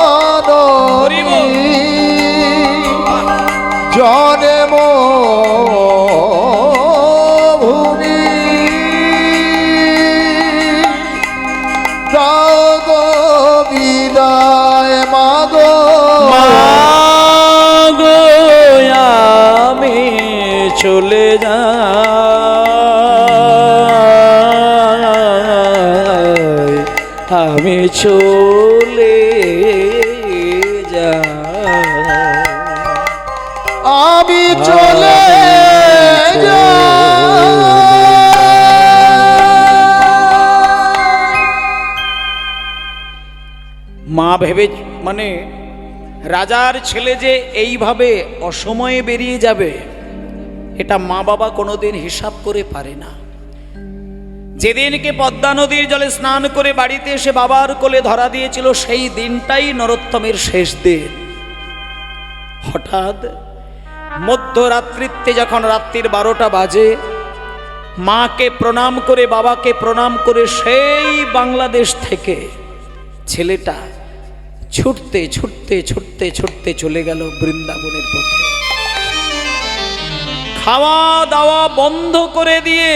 জননী জন্ম ভূমি দাও গো বিদায় মা গো, আমি চলে যাই, আমি চলে যাই, আমি চলে মা ভেবে, মানে রাজার ছেলে যে এইভাবে অসময়ে বেরিয়ে যাবে, এটা মা বাবা কোনোদিন হিসাব করে পারে না। যেদিনকে পদ্মা নদীর জলে স্নান করে বাড়িতে এসে বাবার কোলে ধরা দিয়েছিল, সেই দিনটাই নরোত্তমের শেষ দিন। হঠাৎ মধ্যরাত্রিতে যখন রাত্রির 12টা বাজে, মাকে প্রণাম করে বাবাকে প্রণাম করে সেই বাংলাদেশ থেকে ছেলেটা ছুটতে ছুটতে ছুটতে ছুটতে চলে গেল বৃন্দাবনের পথে। খাওয়া দাওয়া বন্ধ করে দিয়ে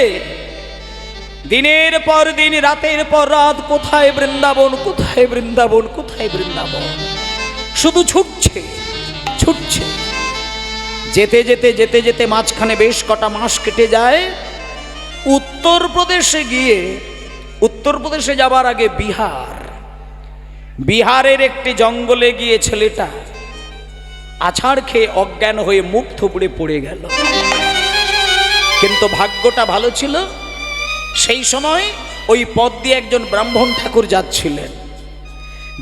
দিনের পর দিন, রাতের পর রাত, কোথায় বৃন্দাবন, কোথায় বৃন্দাবন, কোথায় বৃন্দাবন, শুধু ছুটছে ছুটছে। যেতে যেতে যেতে যেতে মাঝখানে বেশ কটা মাস কেটে যায়। উত্তরপ্রদেশে গিয়ে, উত্তরপ্রদেশে যাবার আগে বিহারের একটি জঙ্গলে গিয়ে ছেলেটা আছাড় খেয়ে অজ্ঞান হয়ে মুখ থুবড়ে পড়ে গেল। কিন্তু ভাগ্যটা ভালো ছিল, সেই সময় ওই পথ দিয়ে একজন ব্রাহ্মণ ঠাকুর যাচ্ছিলেন।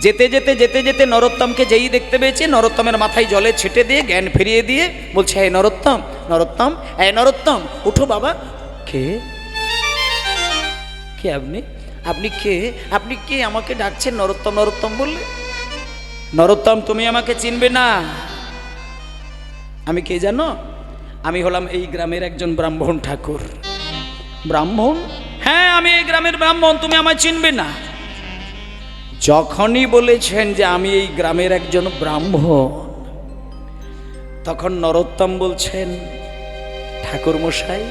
যেতে যেতে যেতে যেতে নরোত্তমকে যেই দেখতে পেয়েছে, নরোত্তমের মাথায় জলে ছেটে দিয়ে জ্ঞান ফিরিয়ে দিয়ে বলছে, হে নরোত্তম, নরোত্তম, হে নরোত্তম, উঠো বাবা। কে কে আপনি? আপনি কে? আপনি কে আমাকে ডাকছেন নরোত্তম নরোত্তম বললে? নরোত্তম, তুমি আমাকে চিনবে না। আমি কে জানো? আমি হলাম এই গ্রামের একজন ব্রাহ্মণ ঠাকুর। ব্রাহ্মণ? হ্যাঁ, আমি এই গ্রামের ব্রাহ্মণ, তুমি আমায় চিনবে না। যখনই বলেছেন যে আমি এই গ্রামের একজন ব্রাহ্মণ, তখন নরোত্তম বলছেন, ঠাকুর মশাই,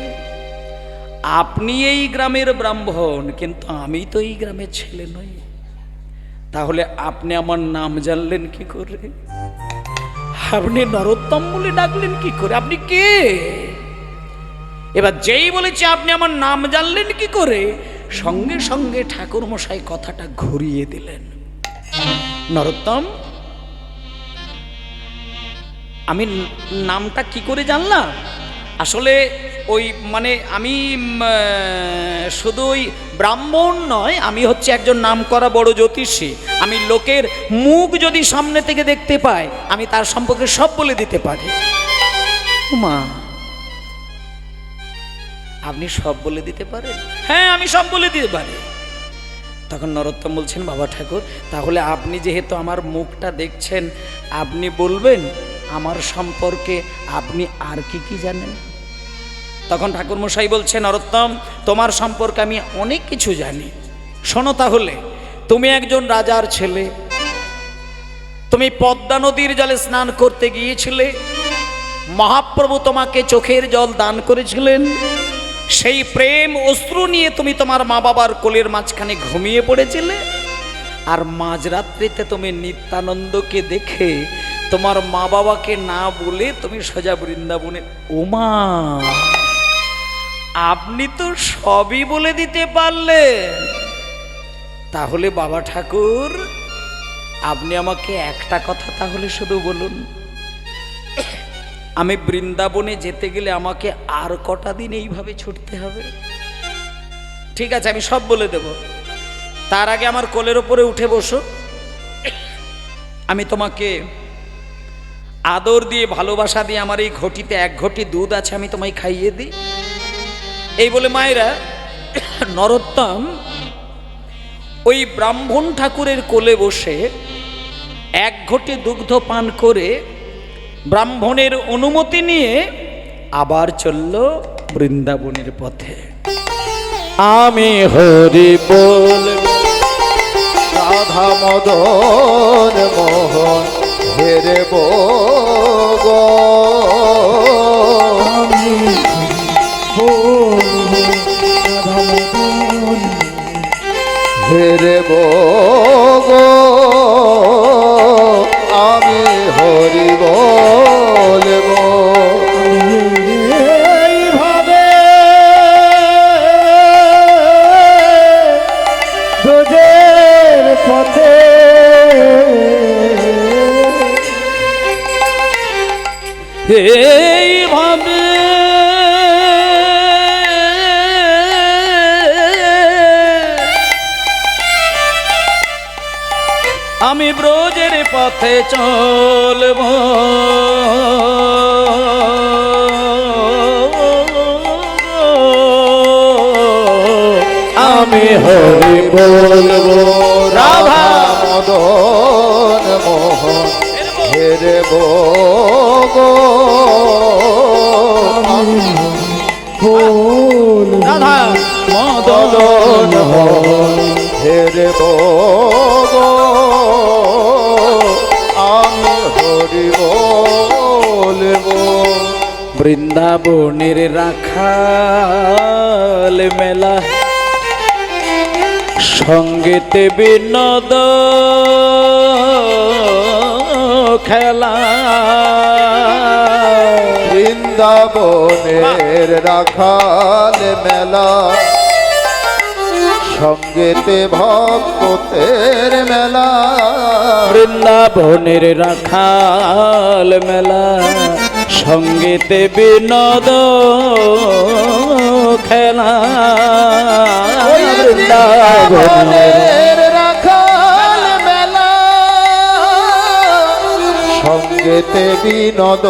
আপনি এই গ্রামের ব্রাহ্মণ, কিন্তু আমি তো এই গ্রামের ছেলে নই। তাহলে আপনি আমার নাম জানলেন কি করে? আপনি নরোত্তম বলে ডাকলেন কি করে? আপনি কে? এবার যেই বলেছে আপনি আমার নাম জানলেন কি করে, সঙ্গে সঙ্গে ঠাকুর মশাই কথাটা ঘুরিয়ে দিলেন। নরোত্তম, আমি নামটা কি করে জানলাম? আসলে ওই আমি শুধু ওই ব্রাহ্মণ নয়, আমি হচ্ছে একজন নামকরা বড় জ্যোতিষী। আমি লোকের মুখ যদি সামনে থেকে দেখতে পাই, আমি তার সম্পর্কে সব বলে দিতে পারি। মা, আপনি সব বলে দিতে পারেন? হ্যাঁ, আমি সব বলে দিতে পারি। তখন নরোত্তম বলছেন, বাবা ঠাকুর, তাহলে আপনি যেহেতু আমার মুখটা দেখছেন, আপনি বলবেন আমার সম্পর্কে আপনি আর কি কি জানেন? তখন ঠাকুর মশাই বলছেন, নরোত্তম, তোমার সম্পর্কে আমি অনেক কিছু জানি। শোনো তাহলে, তুমি একজন রাজার ছেলে, তুমি পদ্মা নদীর জলে স্নান করতে গিয়েছিলে, মহাপ্রভু তোমাকে চোখের জল দান করেছিলেন। সেই প্রেম অশ্রু নিয়ে তুমি তোমার মা বাবার কোলের মাঝখানে ঘুমিয়ে পড়েছিলে, আর মাঝরাত্রিতে তুমি নিত্যানন্দকে দেখে তোমার মা বাবাকে না বলে তুমি সোজা বৃন্দাবনে। ওমা, আপনি তো সবই বলে দিতে পারলেন। তাহলে বাবা ঠাকুর, আপনি আমাকে একটা কথা তাহলে শুধু বলুন, আমি বৃন্দাবনে যেতে গেলে আমাকে আর কটা দিন এইভাবে ছুটতে হবে? ঠিক আছে, আমি সব বলে দেব। তার আগে আমার কোলের ওপরে উঠে বসো, আমি তোমাকে আদর দিয়ে ভালোবাসা দিয়ে আমার এই ঘটিতে এক ঘটি দুধ আছে, আমি তোমায় খাইয়ে দিই। এই বলে মায়েরা নরোত্তম ওই ব্রাহ্মণ ঠাকুরের কোলে বসে এক ঘটি দুগ্ধ পান করে ব্রাহ্মণের অনুমতি নিয়ে আবার চলল বৃন্দাবনের পথে। আমি হরি বলবো, রাধা মদন মোহন হেরে গো। আমি বলবো রাধা মদন হেরে গো, আমি হরি বলবো। এইভাবে ব্রজের পথে এইভাবে আমি ব্রজের পথে চলব, আমি হরি বলবো, রাধা মদন মোহন হেরে গো। রাধা মদন মোহন হেরে গো, বৃন্দাবনের রাখাল মেলা সঙ্গেতে বিনোদ খেলা। বৃন্দাবনের রাখাল মেলা সঙ্গেতে ভক্তের মেলা। বৃন্দাবনের রাখাল মেলা সঙ্গেতে বিনোদ খেলা। বৃন্দাবনের রাখাল মেলা সঙ্গেতে বিনোদ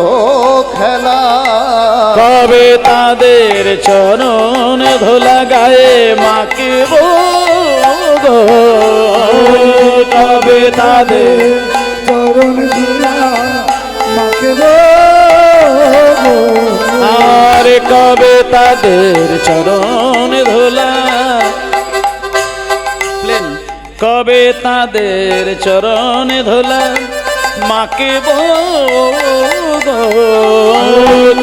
খেলা। কবে তাদের চরণ ধুলা গায়ে মাখিব গো, কবে তাদের চরণ ধুলা মাখিব গো। আর কবে তাদের চরণ ধুলা, কবে তাদের চরণ ধুলা মাখিব গো,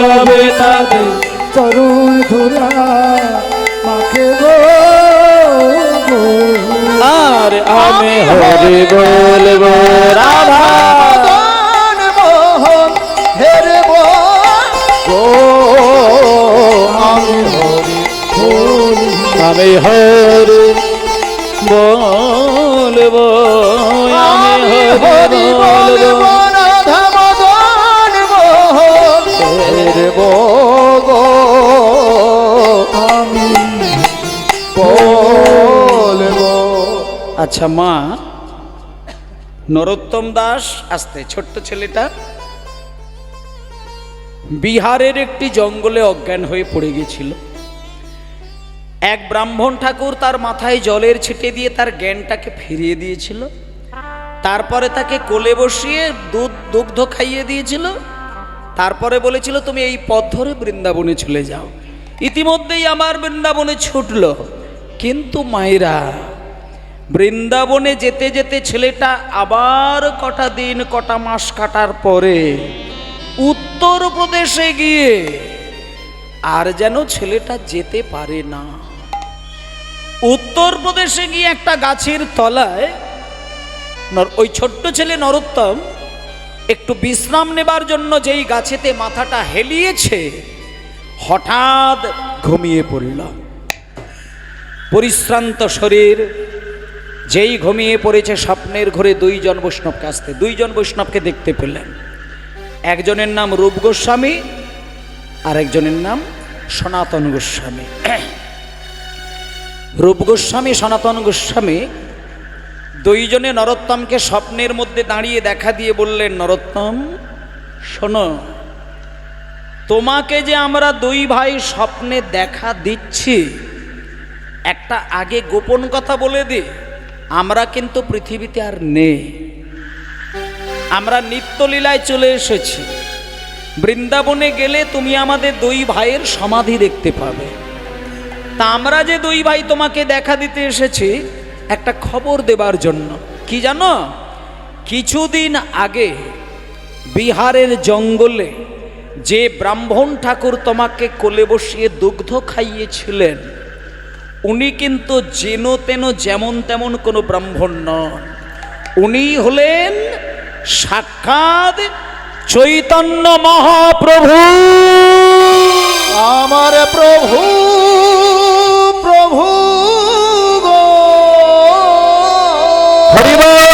কবে তাদের চরণ ধুলা মাখিব গো। আর আমি হরি বলবো রাধা মদন মোহন হেরব গো, আমি হরি আমি হরি বলবো, আমি হরি বলবো রাধা মদন মোহন হেরব গো, আমি বলবো। আচ্ছা মা, নরোত্তম দাস আসতে ছোট্ট ছেলেটা বিহারের একটি জঙ্গলে অজ্ঞান হয়ে পড়ে গেছিল। এক ব্রাহ্মণ ঠাকুর তার মাথায় জলের ছিটে দিয়ে তার জ্ঞানটাকে ফিরিয়ে দিয়েছিল। তারপরে তাকে কোলে বসিয়ে দুগ্ধ খাইয়ে দিয়েছিল। তারপরে বলেছিল তুমি এই পথ ধরে বৃন্দাবনে চলে যাও। ইতিমধ্যেই আমার বৃন্দাবনে ছুটল, কিন্তু মায়েরা বৃন্দাবনে যেতে যেতে ছেলেটা আবার কটা দিন কটা মাস কাটার পরে উত্তরপ্রদেশে গিয়ে আর যেন ছেলেটা যেতে পারে না। উত্তরপ্রদেশে গিয়ে একটা গাছের তলায় ওই ছোট্ট ছেলে নরোত্তম একটু বিশ্রাম নেবার জন্য যেই গাছেতে মাথাটা হেলিয়েছে, হঠাৎ ঘুমিয়ে পড়ল। পরিশ্রান্ত শরীর, যেই ঘুমিয়ে পড়েছে স্বপ্নের ঘরে দুইজন বৈষ্ণবকে আসতে, দুইজন বৈষ্ণবকে দেখতে পেলেন। একজনের নাম রূপ গোস্বামী আর একজনের নাম সনাতন গোস্বামী। রূপ গোস্বামী সনাতন গোস্বামী দুইজনে নরোত্তমকে স্বপ্নের মধ্যে দাঁড়িয়ে দেখা দিয়ে বললেন, নরোত্তম শোনো, তোমাকে যে আমরা দুই ভাই স্বপ্নে দেখা দিচ্ছি, একটা আগে গোপন কথা বলে দি, আমরা কিন্তু পৃথিবীতে আর নেই। আমরা নিত্যলীলায় চলে এসেছি। বৃন্দাবনে গেলে তুমি আমাদের দুই ভাইয়ের সমাধি দেখতে পাবে। তা আমরা যে দুই ভাই তোমাকে দেখা দিতে এসেছি একটা খবর দেবার জন্য। কি জানো, কিছুদিন আগে বিহারের জঙ্গলে যে ব্রাহ্মণ ঠাকুর তোমাকে কোলে বসিয়ে দুগ্ধ খাইয়েছিলেন, উনি কিন্তু যেন তেন যেমন তেমন কোনো ব্রাহ্মণ নন। উনি হলেন সাক্ষাৎ চৈতন্য মহাপ্রভু। আমার প্রভু প্রভু গো, হরি বল।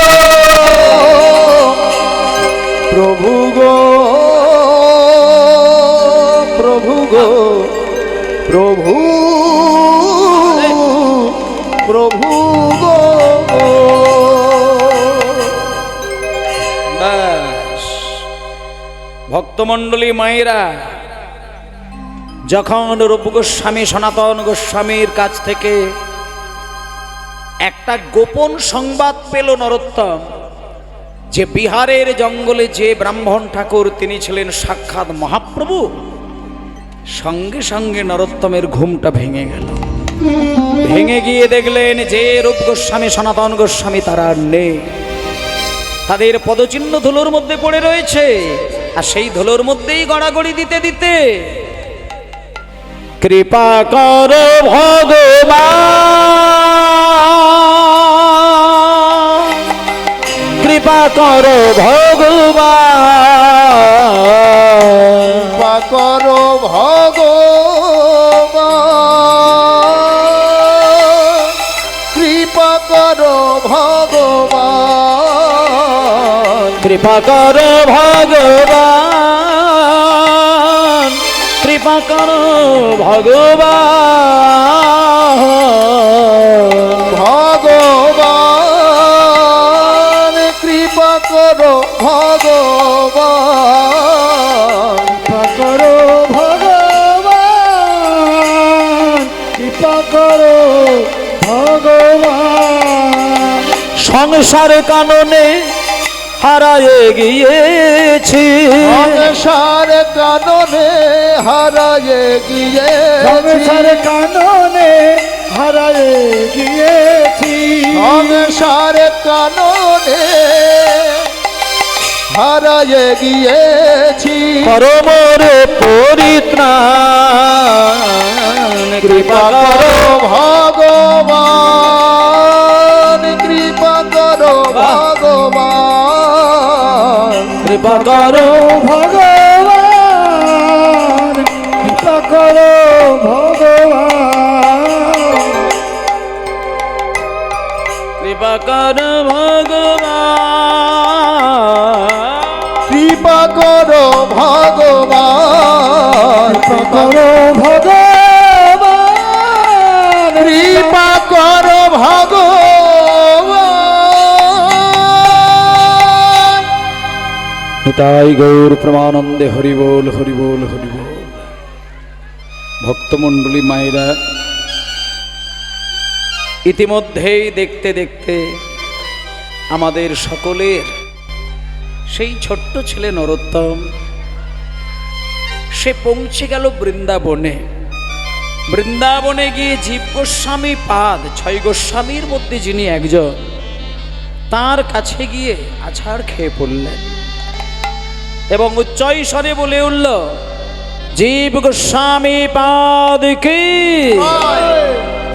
প্রভু গো, প্রভু গো, প্রভু প্রভু গো। ব্যাস, ভক্তমণ্ডলী মায়েরা, যখন রূপ গোস্বামী সনাতন গোস্বামীর কাছ থেকে একটা গোপন সংবাদ পেল নরোত্তম যে বিহারের জঙ্গলে যে ব্রাহ্মণ ঠাকুর তিনি ছিলেন সাক্ষাৎ মহাপ্রভু, সঙ্গে সঙ্গে নরোত্তমের ঘুমটা ভেঙে গেল। ভেঙে গিয়ে দেখলেন যে রূপ গোস্বামী সনাতন গোস্বামী তারা আর নেই, তাদের পদচিহ্ন ধুলোর মধ্যে পড়ে রয়েছে। আর সেই ধুলোর মধ্যেই গড়াগড়ি দিতে দিতে কৃপা কর ভগবান, কৃপা কর ভগবান, কৃপা করো ভগবান, কৃপা করো ভগবান, কৃপা কর ভগবান, কৃপা কর ভগবান, ভগবান, কৃপা করো ভগবান, কৃপা করো ভগবান, কৃপা করো ভগবান। সংসার কাননে হারায়ে গিয়েছি, সংসার কাননে হারায়ে সংসার গিয়েছি, কাননে হারায়ে গিয়েছি, সংসার কাননে হারায়ে গিয়েছি, পরমর পরিত্রাণ কৃপা করো ভগবান, কৃপা করো ভগবান, কৃপা করো ভগবান, কৃপা করো ভগবান, কৃপা করো ভগবান, কৃপা করো ভগবান, কৃপা করো ভগবান, কৃপা করো ভগবান। নিতাই গৌর প্রমানন্দে হরি বল হরি বল হরি বল। ভক্তমণ্ডলী মায়েরা, ইতিমধ্যেই দেখতে দেখতে আমাদের সকলের সেই ছোট্ট ছেলে নরোত্তম সে পৌঁছে গেল বৃন্দাবনে। বৃন্দাবনে গিয়ে জীব গোস্বামী পাদ, 6 গোস্বামীর মধ্যে যিনি একজন, তার কাছে গিয়ে আছাড় খেয়ে পড়লেন এবং উচ্চৈঃস্বরে বলে উঠল, জীব গোস্বামী পাদ কি,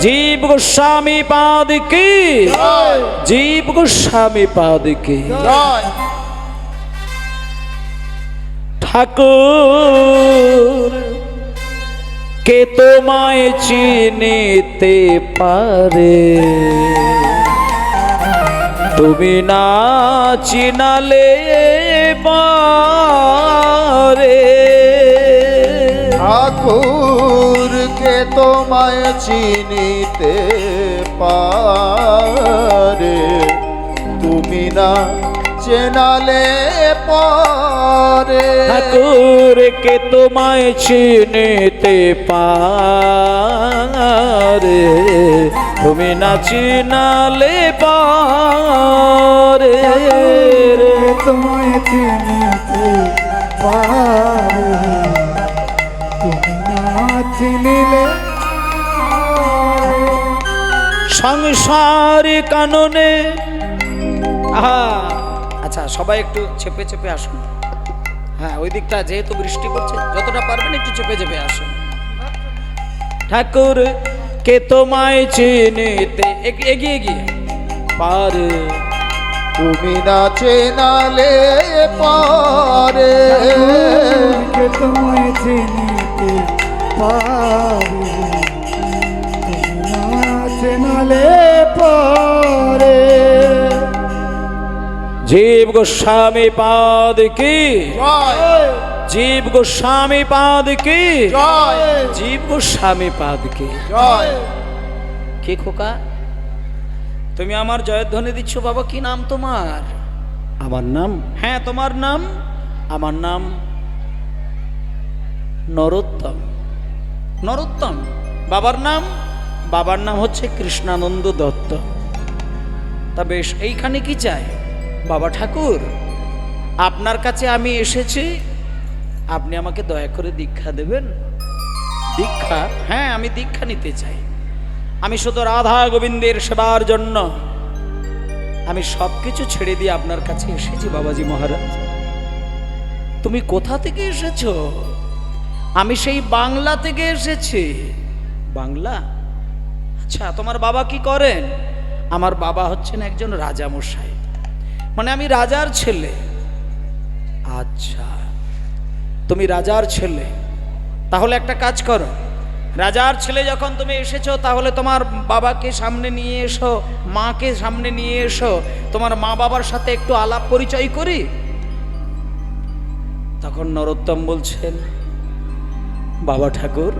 জীব গোস্বামী পাদ কি, জীব গোস্বামী পাদ কি। জয়। ঠাকুর কে তোমায় চিনিতে পারে, তুমি না চিনালে পারে। ঠাকুরকে তোমায় চিনিতে পারে, তুমি না চেনালে পারে। ঠাকুর কে তোমায় চিনিতে পারে, তুমি না চিনালে পারে। তোমায় চিনিতে পারে, তুমি না চিনিলে সংসার কাননে। আহা, আচ্ছা সবাই একটু চেপে চেপে আসুন। হ্যাঁ, ওই দিকটা যেহেতু বৃষ্টি পড়ছে, যতটা পারবেন একটু চেপে চেপে আসুন। ঠাকুর কে তোমায় চিনিতে, এগিয়ে গিয়ে পারে, তুমি না চেনালে পারে। কে তোমায় চিনিতে পারে, তুমি না চেনালে পারে। জীব গোস্বামী পাদ কি, জয় জীব গোস্বামী পাদ কি, জয় জীব গোস্বামী পাদ কি। জয়। কে খোকা, তুমি আমার জয়ধ্বনি দিচ্ছ বাবা? কি নাম তোমার? আমার নাম, হ্যাঁ তোমার নাম? আমার নাম নরোত্তম। নরোত্তম। বাবার নাম? বাবার নাম হচ্ছে কৃষ্ণানন্দ দত্ত। তা বেশ, এইখানে কি চাই? বাবা ঠাকুর, আপনার কাছে আমি এসেছি, আপনি আমাকে দয়া করে দীক্ষা দেবেন। দীক্ষা? হ্যাঁ, আমি দীক্ষা নিতে চাই। আমি শুধু রাধা গোবিন্দের সেবার জন্য আমি সব কিছু ছেড়ে দিয়ে আপনার কাছে এসেছি বাবাজি মহারাজ। তুমি কোথা থেকে এসেছো? আমি সেই বাংলা থেকে এসেছি। বাংলা? আচ্ছা, তোমার বাবা কি করেন? আমার বাবা হচ্ছেন একজন রাজামশাই, মানে আমি রাজার ছেলে। আচ্ছা, তুমি রাজার ছেলে, তাহলে একটা কাজ করো, রাজার ছেলে যখন তুমি এসেছো তাহলে তোমার বাবাকে সামনে নিয়ে এসো, মাকে সামনে নিয়ে এসো, তোমার মা বাবার সাথে একটু আলাপ পরিচয় করি। তখন নরোত্তম বলছেন, বাবা ঠাকুর,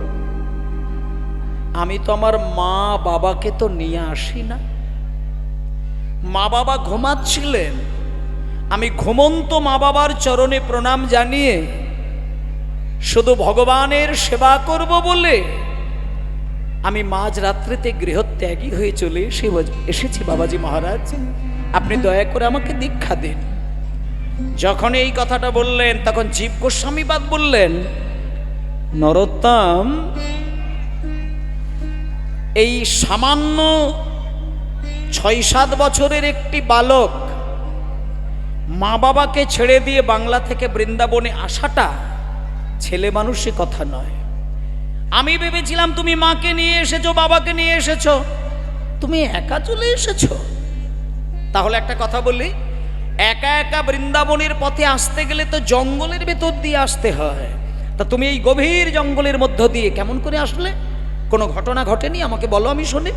আমি তো আমার মা বাবাকে তো নিয়ে আসি না। মা বাবা ঘুমাচ্ছিলেন, আমি ঘুমন্ত মা বাবার চরণে প্রণাম জানিয়ে শুধু ভগবানের সেবা করব বলে আমি মাঝরাত্রিতে গৃহত্যাগী হয়ে চলে এসেছি। বাবাজি মহারাজ, আপনি দয়া করে আমাকে দীক্ষা দিন। যখন এই কথাটা বললেন তখন জীব গোস্বামীপাদ বললেন, নরোত্তম, এই সামান্য 6-7 বছরের একটি বালক মা বাবাকে ছেড়ে দিয়ে বাংলা থেকে বৃন্দাবনে আসাটা ছেলে মানুষের কথা নয়। আমি ভেবেছিলাম তুমি মাকে নিয়ে এসেছো, বাবাকে নিয়ে এসেছো, তুমি একা চলে এসেছো। তাহলে একটা কথা বলি, একা একা বৃন্দাবনের পথে আসতে গেলে তো জঙ্গলের ভেতর দিয়ে আসতে হয়, তা তুমি এই গভীর জঙ্গলের মধ্য দিয়ে কেমন করে আসলে? কোনো ঘটনা ঘটেনি? আমাকে বলো, আমি শুনি।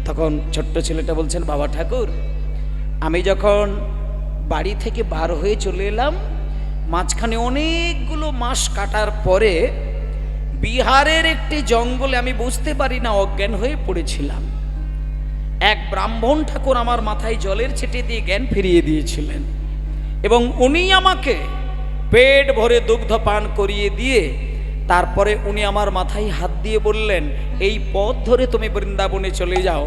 তখন ছোট্ট ছেলেটা বলছেন, বাবা ঠাকুর, আমি যখন বাড়ি থেকে বার হয়ে চলে এলাম, মাঝখানে অনেকগুলো মাস কাটার পরে বিহারের একটি জঙ্গলে আমি বুঝতে পারি না অজ্ঞান হয়ে পড়েছিলাম। এক ব্রাহ্মণ ঠাকুর আমার মাথায় জলের ছিটে দিয়ে জ্ঞান ফিরিয়ে দিয়েছিলেন এবং উনি আমাকে পেট ভরে দুগ্ধ পান করিয়ে দিয়ে তারপরে উনি আমার মাথায় হাত দিয়ে বললেন, এই পথ ধরে তুমি বৃন্দাবনে চলে যাও।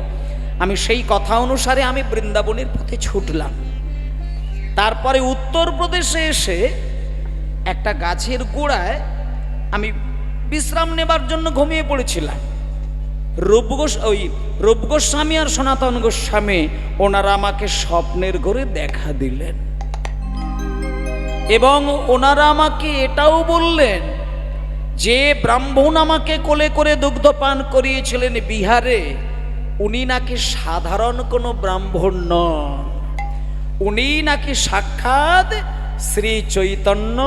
আমি সেই কথা অনুসারে আমি বৃন্দাবনের পথে ছুটলাম। তারপরে উত্তরপ্রদেশে এসে একটা গাছের গোড়ায় আমি বিশ্রাম নেবার জন্য ঘুমিয়ে পড়েছিলাম। রূপ গোস্বামী আর সনাতন গোস্বামী ওনারা আমাকে স্বপ্নের ঘরে দেখা দিলেন এবং ওনারা আমাকে এটাও বললেন যে ব্রাহ্মণ আমাকে কোলে করে দুগ্ধ পান করিয়েছিলেন বিহারে, উনি নাকি সাধারণ কোনো ব্রাহ্মণ নন, উনি নাকি সাক্ষাৎ শ্রী চৈতন্য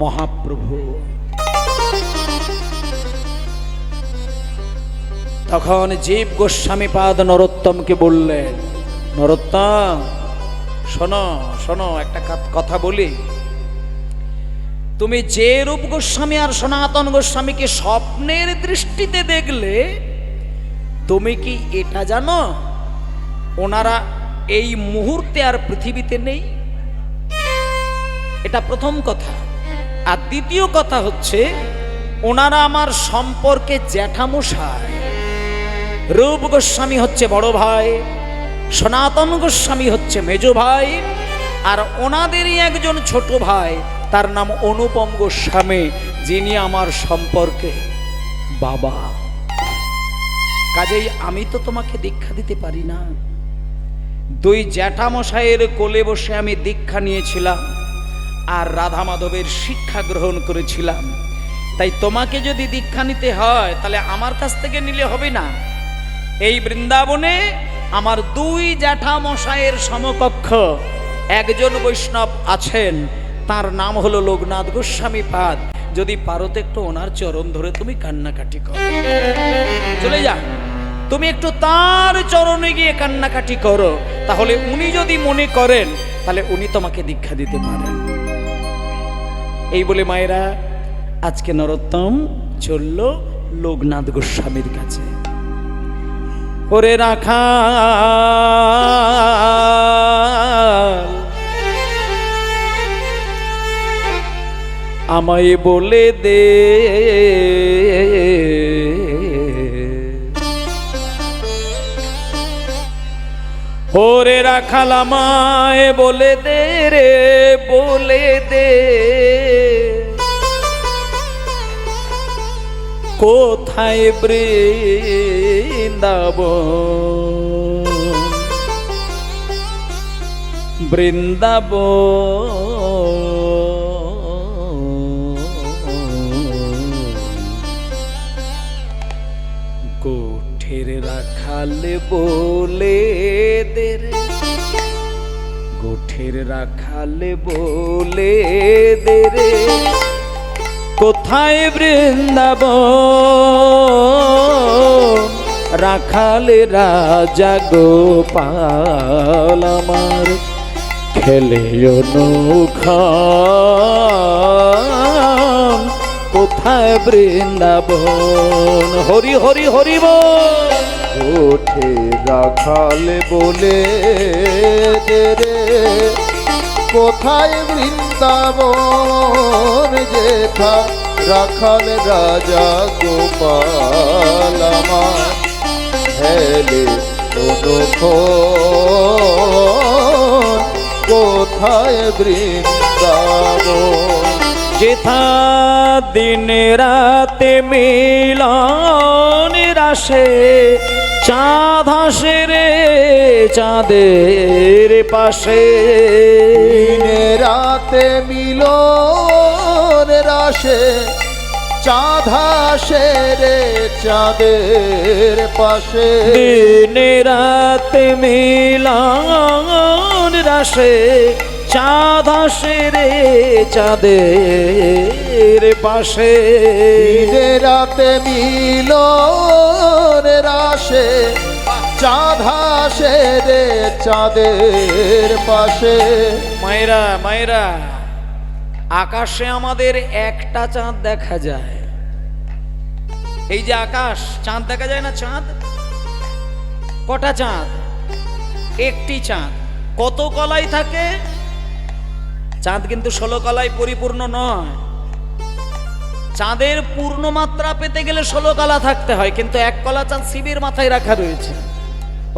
মহাপ্রভু। তখন জীব গোস্বামীপাদ নরোত্তমকে বললেন, নরোত্তম, শোনো শোনো, একটা কথা বলি। তুমি যে রূপ গোস্বামী আর সনাতন গোস্বামীকে স্বপ্নের দৃষ্টিতে দেখলে, তুমি কি এটা জানো ওনারা এই মুহূর্তে আর পৃথিবীতে নেই? এটা প্রথম কথা। আর দ্বিতীয় কথা হচ্ছে, ওনারা আমার সম্পর্কে জ্যাঠামশাই। রূপ গোস্বামী হচ্ছে বড় ভাই, সনাতন গোস্বামী হচ্ছে মেজ ভাই, আর ওনাদেরই একজন ছোট ভাই, তার নাম অনুপম গোস্বামী, যিনি আমার সম্পর্কে বাবা। কাজেই আমি তো তোমাকে দীক্ষা দিতে পারি না। দুই জ্যাঠামশাইয়ের কোলে বসে আমি দীক্ষা নিয়েছিলাম আর রাধা মাধবের শিক্ষা গ্রহণ করেছিলাম। তাই তোমাকে যদি দীক্ষা নিতে হয় তাহলে আমার কাছ থেকে নিলে হবে না। এই বৃন্দাবনে আমার দুই জ্যাঠামশাইয়ের সমকক্ষ একজন বৈষ্ণব আছেন, তার নাম হলো লোকনাথ গোস্বামী পাদ। যদি পারো তো একটু ওনার চরণ ধরে তুমি কান্নাকাটি করো, চলে যা, তুমি একটু তার চরণে গিয়ে কান্নাকাটি করো, তাহলে উনি যদি মনে করেন তাহলে উনি তোমাকে দীক্ষা দিতে পারেন। এই বলে মায়েরা আজকে নরোত্তম চলল লোকনাথ গোস্বামীর কাছে। ওরে রাখা আমায় বলে দে, ওরে রাখাল আমায় বলে দে রে, বলে দে, কোথায় বৃন্দাবন, বৃন্দাবন রাখালে বলে দে রে, গোঠের রাখালে বলে দে রে, কোথায় বৃন্দাবন রাখালে রাজা গোপাল আমার খেলে অনুখান, কোথায় বৃন্দাবন। হরি হরি হরি বল। ওঠে রাখালে বলে দে রে, কোথায় বৃন্দাবন যেথা রাখাল রাজা গোপাল আমার হেলে অনুক্ষণ, কোথায় বৃন্দাবন। যেথা দিন রাতে মিলন রাশে, চাঁদ হাসে রে চাঁদের পাশে। দিনে রাতে মিলন রাশে, চাঁদ হাসে রে চাঁদের পাশে। দিনে রাতে মিলন রাশে, চাঁদ হাসে রে চাঁদের পাশে। দিনে রাতে মিলন রাশে, চাঁদ হাসে রে চাঁদের পাশে। মায়েরা মায়েরা, আকাশে আমাদের একটা চাঁদ দেখা যায়। এই যে আকাশ, চাঁদ দেখা যায় না? চাঁদ কটা চাঁদ? একটি চাঁদ। কত কলাই থাকে? চাঁদ কিন্তু 16 কলায় পরিপূর্ণ নয়। চাঁদের পূর্ণ মাত্রা পেতে গেলে 16 কলা থাকতে হয়, কিন্তু 1 কলা চাঁদ শিবের মাথায় রাখা রয়েছে।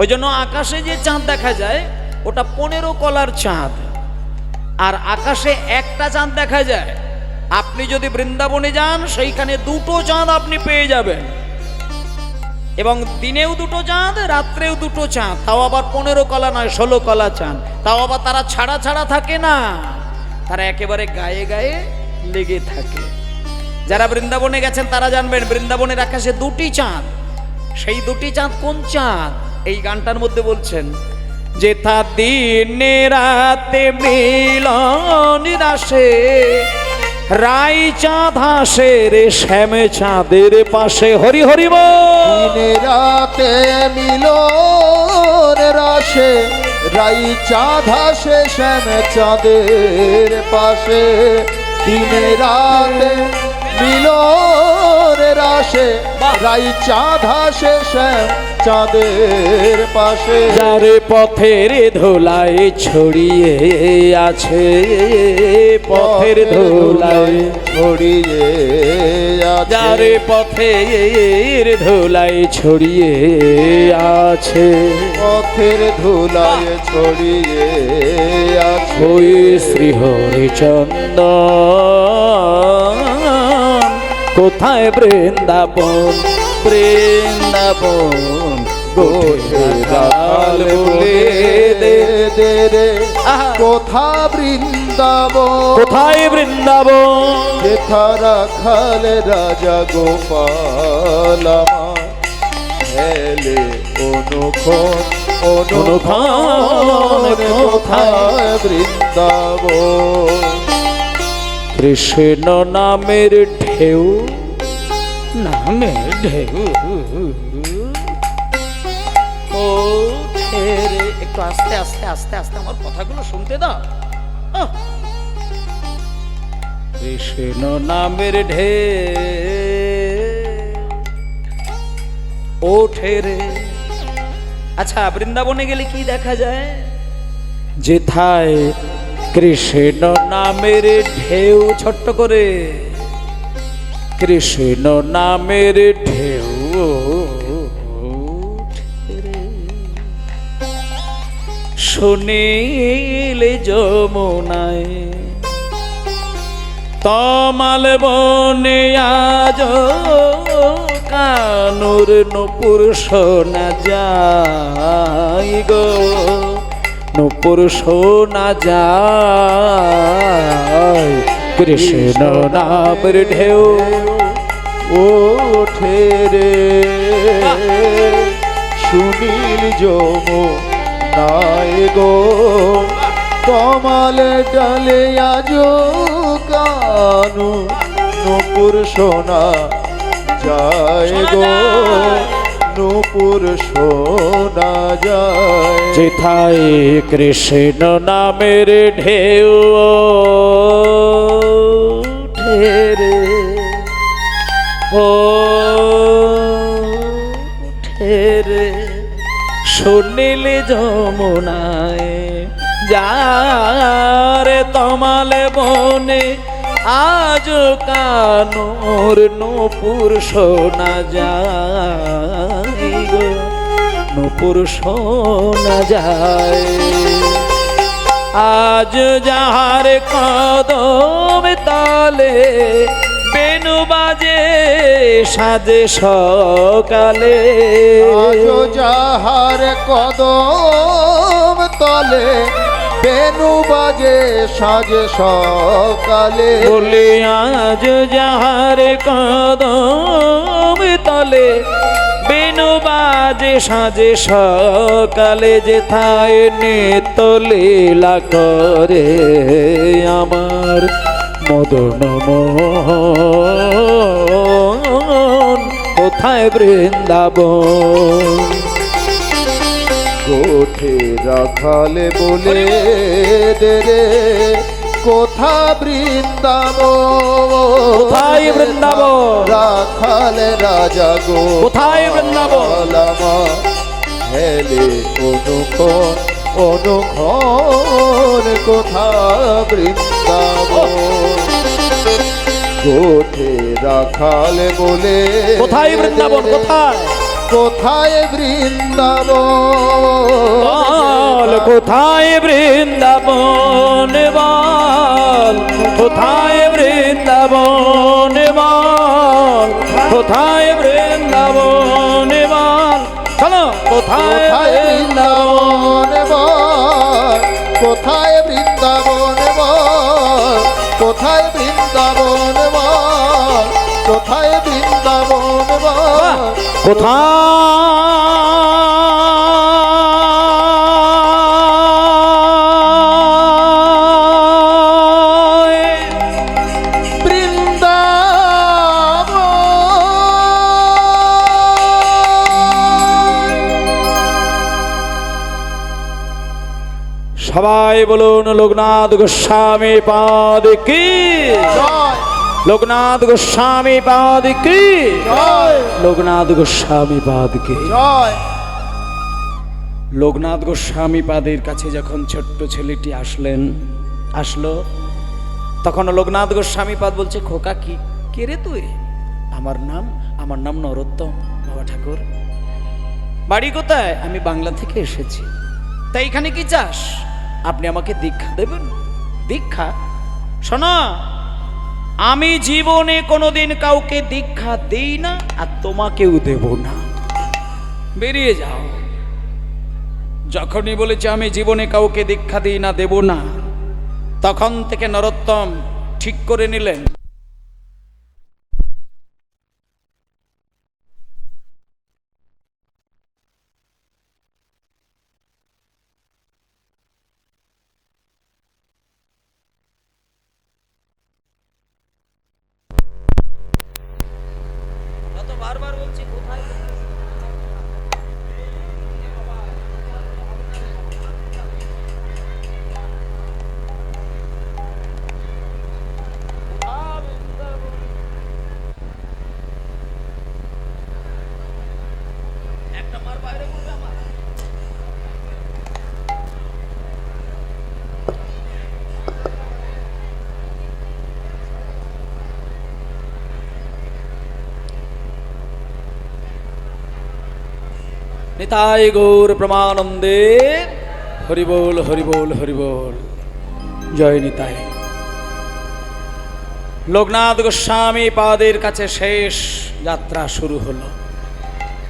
ওই জন্য আকাশে যে চাঁদ দেখা যায় ওটা 15 কলার চাঁদ। আর আকাশে একটা চাঁদ দেখা যায়। আপনি যদি বৃন্দাবনে যান, সেইখানে 2টো চাঁদ আপনি পেয়ে যাবেন, এবং দিনেও 2টো চাঁদ, রাত্রেও 2টো চাঁদ। তাও আবার 15 কলা নয়, 16 কলা চাঁদ। তাও আবার তারা ছাড়া ছাড়া থাকে না, তারা একেবারে গায়ে গায়ে লেগে থাকে। যারা বৃন্দাবনে গেছেন তারা জানবেন, বৃন্দাবনের আকাশে 2টি চাঁদ। সেই 2টি চাঁদ কোন চাঁদ? এই গানটার মধ্যে বলছেন, যেথা দিনে রাতে মিলন রাশে, রাই চাঁদ হাসে রে শ্যামে চাঁদের পাশে। হরি হরি বল। দিনে রাতে মিলন রাশে, রাই চাঁদ হাসে শ্যাম চাঁদের পাশে। দিনে রাতে মিলন রাশে, রাই চাঁদ হাসে শ্যাম চাঁদের পাশে। যার পথের ধুলায় ছড়িয়ে আছে, পথের ধুলায় ছড়িয়ে আছে। যার পথের ধুলায় ছড়িয়ে আছে, পথের ধুলায় ছড়িয়ে আছে। ওই শ্রী হরিচন্দন কোথায় বৃন্দাবন, বৃন্দাবন গোঠে রাখাল বলে দে রে, কোথা বৃন্দাবন, কোথায় বৃন্দাবন যেথা রাখাল রাজা গোপাল আমার হেলে অনুক্ষণ, অনুক্ষণ কোথায় বৃন্দাবন। কৃষ্ণ নামের ঢেউ, নামের ঢেউ ও ঠেরে। একটু আস্তে আস্তে আস্তে আস্তে আমার কথাগুলো শুনতে দাও। কৃষ্ণ নামের ঢেউ ও ঠেরে। আচ্ছা, বৃন্দাবনে গেলে কি দেখা যায়? যেথায় কৃষ্ণ নামের ঢেউ, ছোট্ট করে, কৃষ্ণ নামের ঢেউ শুনিলে যমুনায়, তমাল বনে আজ কানুর নূপুর শোনা যায় গো, নূপুর শোনা যায়। কৃষ্ণ নামের ঢেউ ওঠে রে, সুনীল যমুনায় গো কমাল ডালে আজ কানু নূপুর শোনা যায় গো নূপুর শোনা যায়। যেথায় কৃষ্ণ নামের ঢেউ ঢেরে ও ঢেরে সুনীল যমুনায় যারে তমালে বনে আজ কানুর নূপুর শোনা যায় গো নূপুর শোনা যায়। আজ যাহার কদম তলে বেনু বাজে সাজে সকালে আজ যাহার কদম তলে বেনু বাজে সাজে সকালে বলি আজ যাহার কদম তলে বেনু বাজে সাজে সকালে যেথায় নিত্য লীলা করে আমার মদন মোহন কোথায় বৃন্দাবন কোঠে রাখালে বলে দে রে কোথা বৃন্দাবন কোথায় বৃন্দাবন রাখালে রাজা গো কোথায় বৃন্দাবন হেলে অনুক্ষণ অনুক্ষণ কোথা বৃন্দাবন কোঠে রাখালে বলে কোথায় বৃন্দাবন কোথায় কোথায় বৃন্দাবন কোথায় বৃন্দাবন বল কোথায় বৃন্দাবন বল কোথায় বৃন্দাবন বল চলো কোথায় বৃন্দাবন কোথায় বৃন্দাবন কোথায় বৃন্দাবন কোথায় বৃন্দাবন কোথায় সবাই বলুন লোকনাথ গোস্বামী পাদ কি লোকনাথ গোস্বামী পাদ কি লোকনাথ গোস্বামী পাদ কি লোকনাথ গোস্বামী পাদের কাছে যখন ছোট্ট ছেলেটি আসলো তখন লোকনাথ গোস্বামী পাদ বলছে খোকা কি কে রে তুই আমার নাম নরোত্তম বাবা ঠাকুর বাড়ি কোথায় আমি বাংলা থেকে এসেছি তাই এখানে কি চাস আপনি আমাকে দীক্ষা দেবেন দীক্ষা শোনো আমি জীবনে কোনোদিন কাউকে দীক্ষা দেই না আর তোমাকেও দেব না বেরিয়ে যাও যখনই বলেছে আমি জীবনে কাউকে দীক্ষা দিই না দেব না তখন থেকে নরোত্তম ঠিক করে নিলেন বারবার বলছি কোথায় একটা মার বাইরে বলবে আমার নিতাই গৌর প্রমানন্দে হরিবোল হরিবোল হরিবোল জয় নিতাই লোকনাথ গোস্বামী পাদের কাছে শেষ যাত্রা শুরু হলো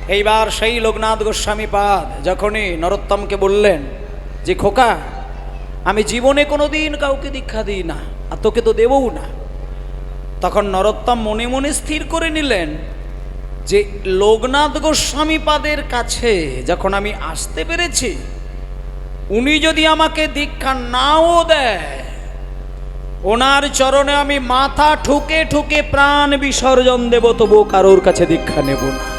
এইবার সেই লোকনাথ গোস্বামী পাদ যখনই নরোত্তমকে বললেন যে খোকা আমি জীবনে কোনোদিন কাউকে দীক্ষা দিই না আর তোকে তো দেবও না তখন নরোত্তম মনে মনে স্থির করে নিলেন যে লোকনাথ গোস্বামী পাদের কাছে যখন আমি আসতে পেরেছি, উনি যদি আমাকে দীক্ষা নাও দেয়, ওনার চরণে আমি মাথা ঠুকে ঠুকে প্রাণ বিসর্জন দেব, তবু কারোর কাছে দীক্ষা নেব না।